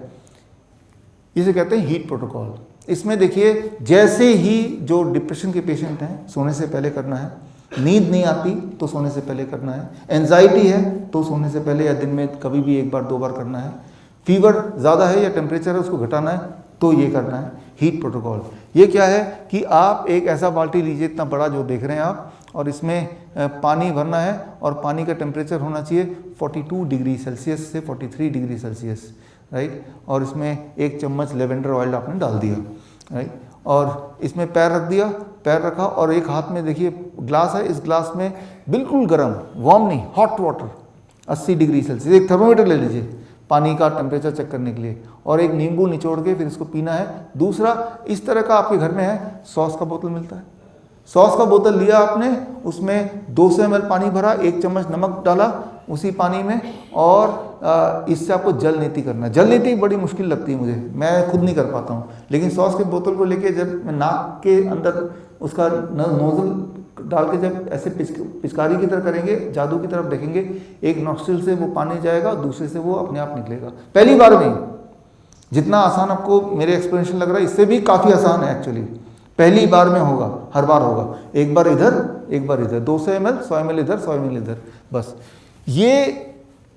इसे कहते हैं हीट प्रोटोकॉल। इसमें देखिए, जैसे ही जो डिप्रेशन के पेशेंट हैं, सोने से पहले करना है, नींद नहीं आती तो सोने से पहले करना है, एंजाइटी है तो सोने से पहले या दिन में कभी भी 1 बार 2 बार करना है, फीवर ज़्यादा है या टेम्परेचर है उसको घटाना है तो ये करना है हीट प्रोटोकॉल। ये क्या है कि आप एक ऐसा बाल्टी लीजिए इतना बड़ा जो देख रहे हैं आप, और इसमें पानी भरना है, और पानी का टेम्परेचर होना चाहिए 42 डिग्री सेल्सियस से 43 डिग्री सेल्सियस, राइट। और इसमें 1 चम्मच लेवेंडर ऑयल आपने डाल दिया, राइट। और इसमें पैर रख दिया, पैर रखा, और एक हाथ में देखिए ग्लास है, इस ग्लास में बिल्कुल गर्म, वार्म नहीं, हॉट वाटर 80 डिग्री सेल्सियस, एक थर्मोमीटर ले लीजिए पानी का टेम्परेचर चेक करने के लिए, और एक नींबू निचोड़ के फिर इसको पीना है। दूसरा, इस तरह का आपके घर में है, सॉस का बोतल मिलता है, सॉस का बोतल लिया आपने, उसमें 200 ml पानी भरा, 1 चम्मच नमक डाला उसी पानी में, और इससे आपको जल नीति करना है। जल नीति बड़ी मुश्किल लगती है मुझे, मैं खुद नहीं कर पाता हूँ, लेकिन सॉस के बोतल को लेके जब नाक के अंदर उसका नोजल डाल के जब ऐसे पिचकारी की तरह करेंगे, जादू की तरफ देखेंगे, एक नॉस्ट्रिल से वो पानी जाएगा, दूसरे से वो अपने आप निकलेगा, पहली बार में। जितना आसान आपको मेरे एक्सप्लेनेशन लग रहा है, इससे भी काफ़ी आसान है एक्चुअली, पहली बार में होगा, हर बार होगा, एक बार इधर एक बार इधर, 200 ml 100 ml इधर 100 ml इधर, बस। ये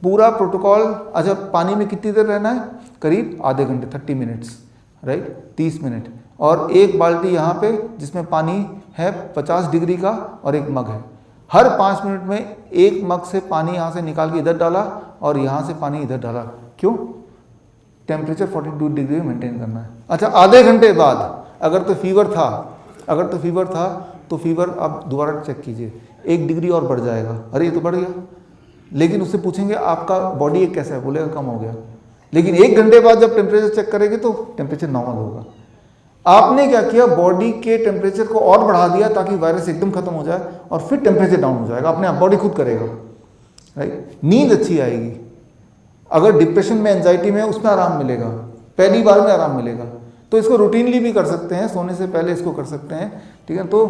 पूरा प्रोटोकॉल। अच्छा, पानी में कितनी देर रहना है, करीब आधे घंटे, 30 मिनट्स, राइट, 30 मिनट। और एक बाल्टी यहाँ पे जिसमें पानी है 50 डिग्री का, और एक मग है, हर 5 मिनट में एक मग से पानी यहाँ से निकाल के इधर डाला, और यहाँ से पानी इधर डाला। क्यों? टेम्परेचर 42 डिग्री में मेंटेन करना है। अच्छा, आधे घंटे बाद अगर तो फीवर था तो फीवर आप दोबारा चेक कीजिए, 1 डिग्री और बढ़ जाएगा, अरे ये तो बढ़ गया, लेकिन उससे पूछेंगे आपका बॉडी एक कैसा है, बोलेगा कम हो गया। लेकिन 1 घंटे बाद जब टेम्परेचर चेक करेंगे तो टेम्परेचर नॉर्मल होगा। आपने क्या किया, बॉडी के टेम्परेचर को और बढ़ा दिया ताकि वायरस एकदम खत्म हो जाए, और फिर टेम्परेचर डाउन हो जाएगा, अपने आप बॉडी खुद करेगा, राइट। नींद अच्छी आएगी, अगर डिप्रेशन में, एंजाइटी में, उसमें आराम मिलेगा, पहली बार में आराम मिलेगा। तो इसको रूटीनली भी कर सकते हैं, सोने से पहले इसको कर सकते हैं, ठीक है। तो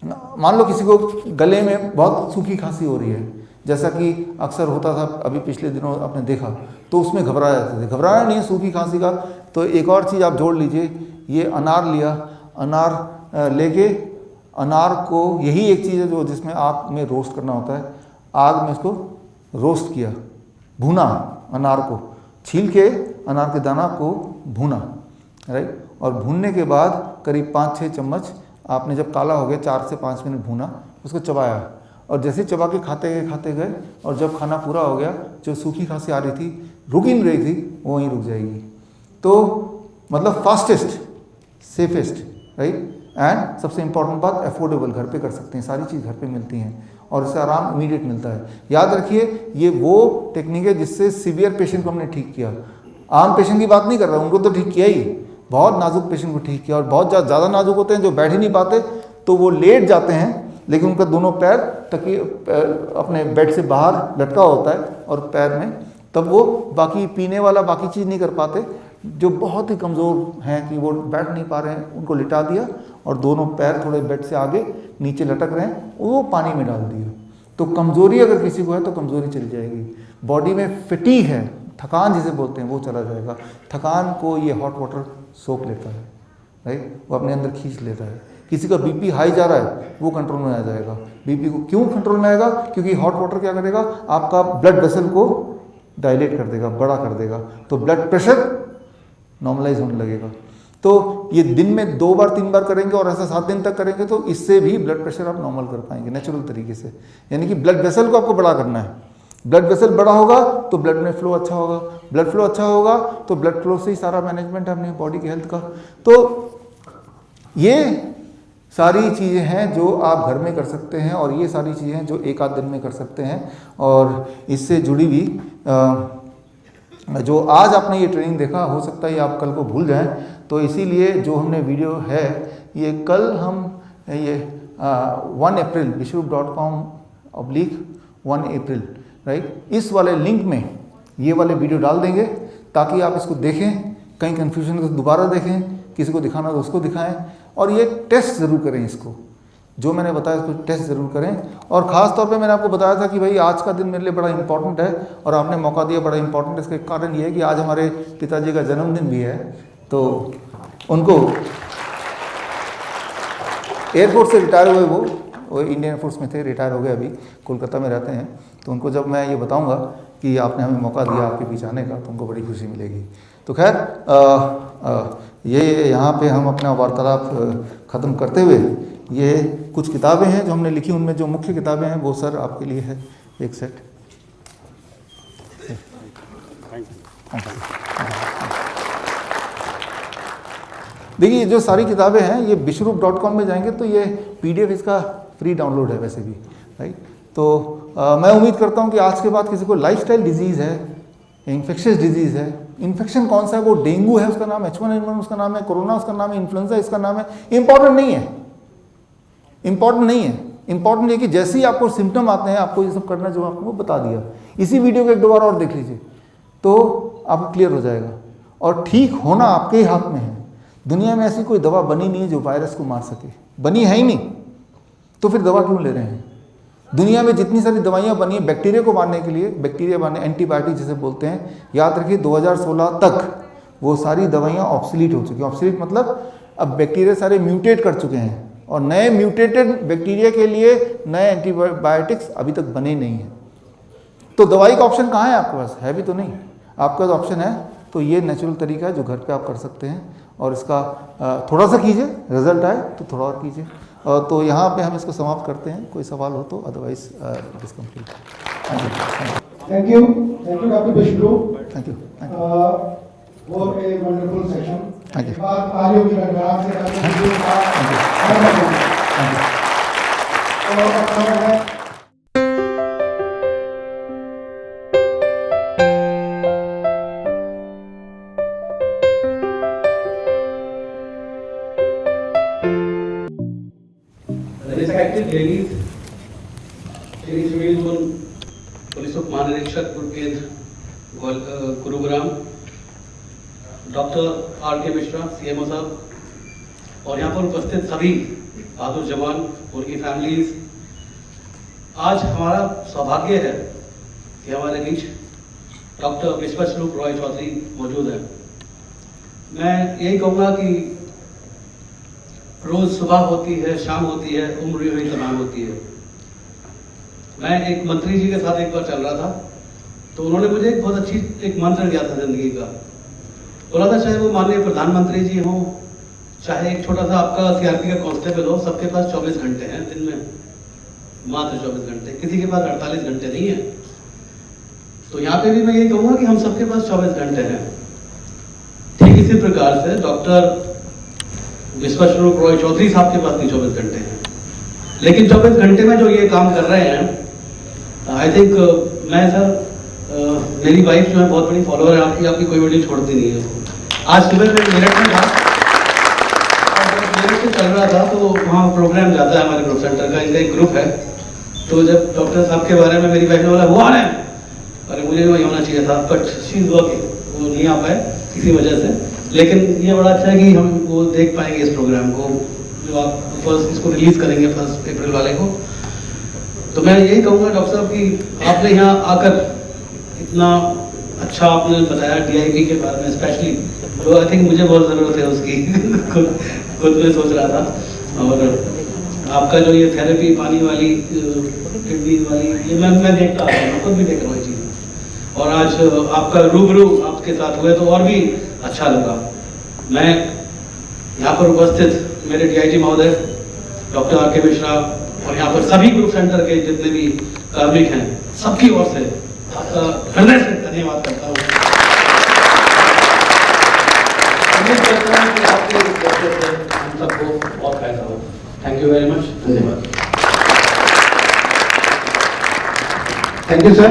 मान लो किसी को गले में बहुत सूखी खांसी हो रही है, जैसा कि अक्सर होता था अभी पिछले दिनों आपने देखा, तो उसमें घबरा जाते थे। घबराना नहीं है सूखी खांसी का, तो एक और चीज़ आप जोड़ लीजिए, ये अनार लिया, अनार लेके अनार को, यही एक चीज़ है जो जिसमें आग में रोस्ट करना होता है, आग में इसको रोस्ट किया, भुना, अनार को छील के अनार के दाना को भुना, राइट। और भूनने के बाद करीब 5-6 चम्मच आपने जब काला हो गया 4 से 5 मिनट भूना, उसको चबाया, और जैसे चबा के खाते गए, और जब खाना पूरा हो गया, जो सूखी खांसी आ रही थी, रुक ही नहीं रही थी, वो वहीं रुक जाएगी। तो मतलब फास्टेस्ट, सेफेस्ट, राइट, एंड सबसे इंपॉर्टेंट बात, अफोर्डेबल, घर पे कर सकते हैं, सारी चीज़ घर पे मिलती हैं, और इससे आराम इमीडिएट मिलता है। याद रखिए, ये वो टेक्निक है जिससे सीवियर पेशेंट को हमने ठीक किया। आम पेशेंट की बात नहीं कर रहा, उनको तो ठीक किया ही, बहुत नाजुक पेशेंट को ठीक किया, और बहुत ज़्यादा नाजुक होते हैं जो बैठ ही नहीं पाते, तो वो लेट जाते हैं, लेकिन उनका दोनों पैर तकिए अपने बेड से बाहर लटका होता है, और पैर में, तब वो बाकी पीने वाला बाकी चीज़ नहीं कर पाते। जो बहुत ही कमज़ोर हैं कि वो बैठ नहीं पा रहे हैं, उनको लिटा दिया, और दोनों पैर थोड़े बेड से आगे नीचे लटक रहे हैं, वो पानी में डाल दिया। तो कमज़ोरी अगर किसी को है तो कमज़ोरी चली जाएगी। बॉडी में फटीग है, थकान जिसे बोलते हैं, वो चला जाएगा। थकान को ये हॉट वाटर सोख लेता है, राइट, वो अपने अंदर खींच लेता है। किसी का बीपी हाई जा रहा है, वो कंट्रोल में आ जाएगा। बीपी को क्यों कंट्रोल में आएगा? क्योंकि हॉट वाटर क्या करेगा, आपका ब्लड वेसल को डायलेट कर देगा, बड़ा कर देगा, तो ब्लड प्रेशर नॉर्मलाइज होने लगेगा। तो ये दिन में 2 बार 3 बार करेंगे, और ऐसा 7 दिन तक करेंगे, तो इससे भी ब्लड प्रेशर आप नॉर्मल कर पाएंगे नेचुरल तरीके से। यानी कि ब्लड वेसल को आपको बड़ा करना है। ब्लड वेसल बड़ा होगा तो ब्लड में फ्लो अच्छा होगा, ब्लड फ्लो अच्छा होगा तो ब्लड फ्लो से ही सारा मैनेजमेंट है अपनी बॉडी की हेल्थ का। तो ये सारी चीज़ें हैं जो आप घर में कर सकते हैं, और ये सारी चीज़ें हैं जो 1 आध दिन में कर सकते हैं। और इससे जुड़ी हुई जो आज आपने ये ट्रेनिंग देखा, हो सकता है ये आप कल को भूल जाएं, तो इसीलिए जो हमने वीडियो है ये कल हम ये 1 अप्रैल vishwarup.com/1 अप्रैल, राइट, इस वाले लिंक में ये वाले वीडियो डाल देंगे ताकि आप इसको देखें, कहीं कन्फ्यूजन हो तो दोबारा देखें, किसी को दिखाना तो उसको दिखाएं, और ये टेस्ट ज़रूर करें इसको, जो मैंने बताया इसको टेस्ट ज़रूर करें। और ख़ास तौर पे मैंने आपको बताया था कि भाई आज का दिन मेरे लिए बड़ा इंपॉर्टेंट है और आपने मौका दिया, बड़ा इंपॉर्टेंट है। इसका कारण ये है कि आज हमारे पिताजी का जन्मदिन भी है, तो उनको एयरफोर्स से रिटायर हुए, वो इंडियन एयरफोर्स में थे, रिटायर हो गए, अभी कोलकाता में रहते हैं। तो उनको जब मैं ये बताऊँगा कि आपने हमें मौका दिया आपके बीच आने का, तो उनको बड़ी खुशी मिलेगी। तो खैर ये यहाँ पे हम अपना वार्तालाप ख़त्म करते हुए, ये कुछ किताबें हैं जो हमने लिखी, उनमें जो मुख्य किताबें हैं वो सर आपके लिए है एक सेट। देखिए जो सारी किताबें हैं ये विश्वरूप.com में जाएंगे तो ये PDF इसका फ्री डाउनलोड है वैसे भी, राइट। तो मैं उम्मीद करता हूँ कि आज के बाद किसी को लाइफस्टाइल डिजीज़ है, इन्फेक्शियस डिजीज़ है, इन्फेक्शन कौन सा है, वो डेंगू है उसका नाम, H1N1 उसका नाम है, कोरोना उसका नाम है, इन्फ्लुएंजा इसका नाम है, इंपॉर्टेंट नहीं है, इंपॉर्टेंट नहीं है। इंपॉर्टेंट ये कि जैसे ही आपको सिम्टम आते हैं आपको ये सब करना जो आपको बता दिया, इसी वीडियो को 1-2 बार और देख लीजिए तो आपको क्लियर हो जाएगा। और ठीक होना आपके ही हाथ में है। दुनिया में ऐसी कोई दवा बनी नहीं है जो वायरस को मार सके, बनी है ही नहीं, तो फिर दवा क्यों ले रहे हैं। दुनिया में जितनी सारी दवाइयाँ बनी है बैक्टीरिया को मारने के लिए, बैक्टीरिया मारने, एंटीबायोटिक जिसे बोलते हैं, याद रखिए 2016 तक वो सारी दवाइयाँ ऑब्सोलीट हो चुकी हैं। ऑब्सोलीट मतलब अब बैक्टीरिया सारे म्यूटेट कर चुके हैं और नए म्यूटेटेड बैक्टीरिया के लिए नए एंटीबायोटिक्स अभी तक बने नहीं हैं। तो दवाई का ऑप्शन कहाँ है आपके पास, है भी तो नहीं। आपके पास ऑप्शन है तो ये नेचुरल तरीका है जो घर पे आप कर सकते हैं, और इसका थोड़ा सा कीजिए, रिजल्ट आए तो थोड़ा और कीजिए। तो यहाँ पे हम इसको समाप्त करते हैं, कोई सवाल हो तो, otherwise it is complete. Thank you doctor Vishwaroop. Thank you. for a wonderful session. Thank you. आगे भी रंगराज से Respected ladies, श्री सुनील गुल, पुलिस उप महानिरीक्षक केंद्र Gurugram, doctor R.K. Mishra CMO साहब, और यहाँ पर उपस्थित सभी बहादुर जवान, उनकी फैमिलीज, आज हमारा सौभाग्य है कि हमारे बीच डॉक्टर विश्वस्वरूप रॉय चौधरी मौजूद हैं। मैं यही कहूँगा कि रोज सुबह होती है, शाम होती है, उम्र हुई तमाम होती है। मैं एक मंत्री जी के साथ एक बार चल रहा था तो उन्होंने मुझे एक बहुत अच्छी एक मंत्र दिया था जिंदगी का। बोला था चाहे वो माननीय प्रधानमंत्री जी हों, चाहे एक छोटा सा आपका CRP का कांस्टेबल हो, सबके पास 24 घंटे हैं दिन में, मात्र 24 घंटे, किसी के पास 48 घंटे नहीं है। तो यहाँ पे भी मैं यही कहूँगा कि हम सबके पास 24 घंटे हैं। ठीक इसी प्रकार से डॉक्टर विश्वस्वरूप रॉय चौधरी साहब के पास भी 24 घंटे हैं, लेकिन 24 घंटे में जो ये काम कर रहे हैं, आई थिंक मैं सर, मेरी वाइफ जो है बहुत बड़ी फॉलोअर है आपकी कोई वीडियो छोड़ती नहीं है। आज सुबह मैं मेरठ में था और मेरठ से चल रहा था तो वहाँ प्रोग्राम जाता है हमारे ग्रुप सेंटर का, इनका एक ग्रुप है। तो जब डॉक्टर साहब के बारे में मेरी वाइफ ने बोला वो आ रहे हैं, अरे मुझे वही होना चाहिए था, बट शी इज वर्किंग, वो नहीं आ पाए किसी वजह से। लेकिन ये बड़ा अच्छा है कि हम वो देख पाएंगे इस प्रोग्राम को, जो आप फर्स्ट इसको रिलीज करेंगे 1 अप्रैल वाले को। तो मैं यही कहूँगा डॉक्टर साहब कि आपने यहाँ आकर इतना अच्छा आपने बताया DIP के बारे में स्पेशली, तो आई थिंक मुझे बहुत ज़रूरत है उसकी खुद में सोच रहा था। और आपका जो ये थेरेपी पानी वाली, किडनी वाली, ये मैं देखता आ रहा हूँ, खुद भी देख रहा हूँ ये चीज़। और आज आपका रूबरू आपके साथ हुए तो और भी अच्छा लगा। मैं यहाँ पर उपस्थित मेरे DIG महोदय डॉक्टर R.K. मिश्रा और यहाँ पर सभी ग्रुप सेंटर के जितने भी कार्मिक हैं, सबकी ओर से आपका हृदय से धन्यवाद करता हूँ। उम्मीद करता हूँ कि आपके इस मौके से हम सबको बहुत फायदा हो। Thank you very much. धन्यवाद। Thank you sir.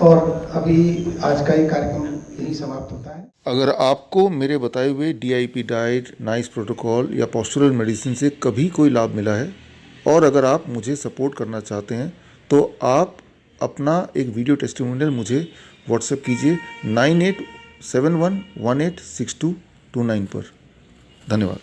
और अभी आज का ये कार्यक्रम यही समाप्त होता है। अगर आपको मेरे बताए हुए DIP डाइट, नाइस प्रोटोकॉल या पोस्चरल मेडिसिन से कभी कोई लाभ मिला है और अगर आप मुझे सपोर्ट करना चाहते हैं तो आप अपना एक वीडियो टेस्टिमोनियल मुझे व्हाट्सएप कीजिए 9871186229 पर। धन्यवाद।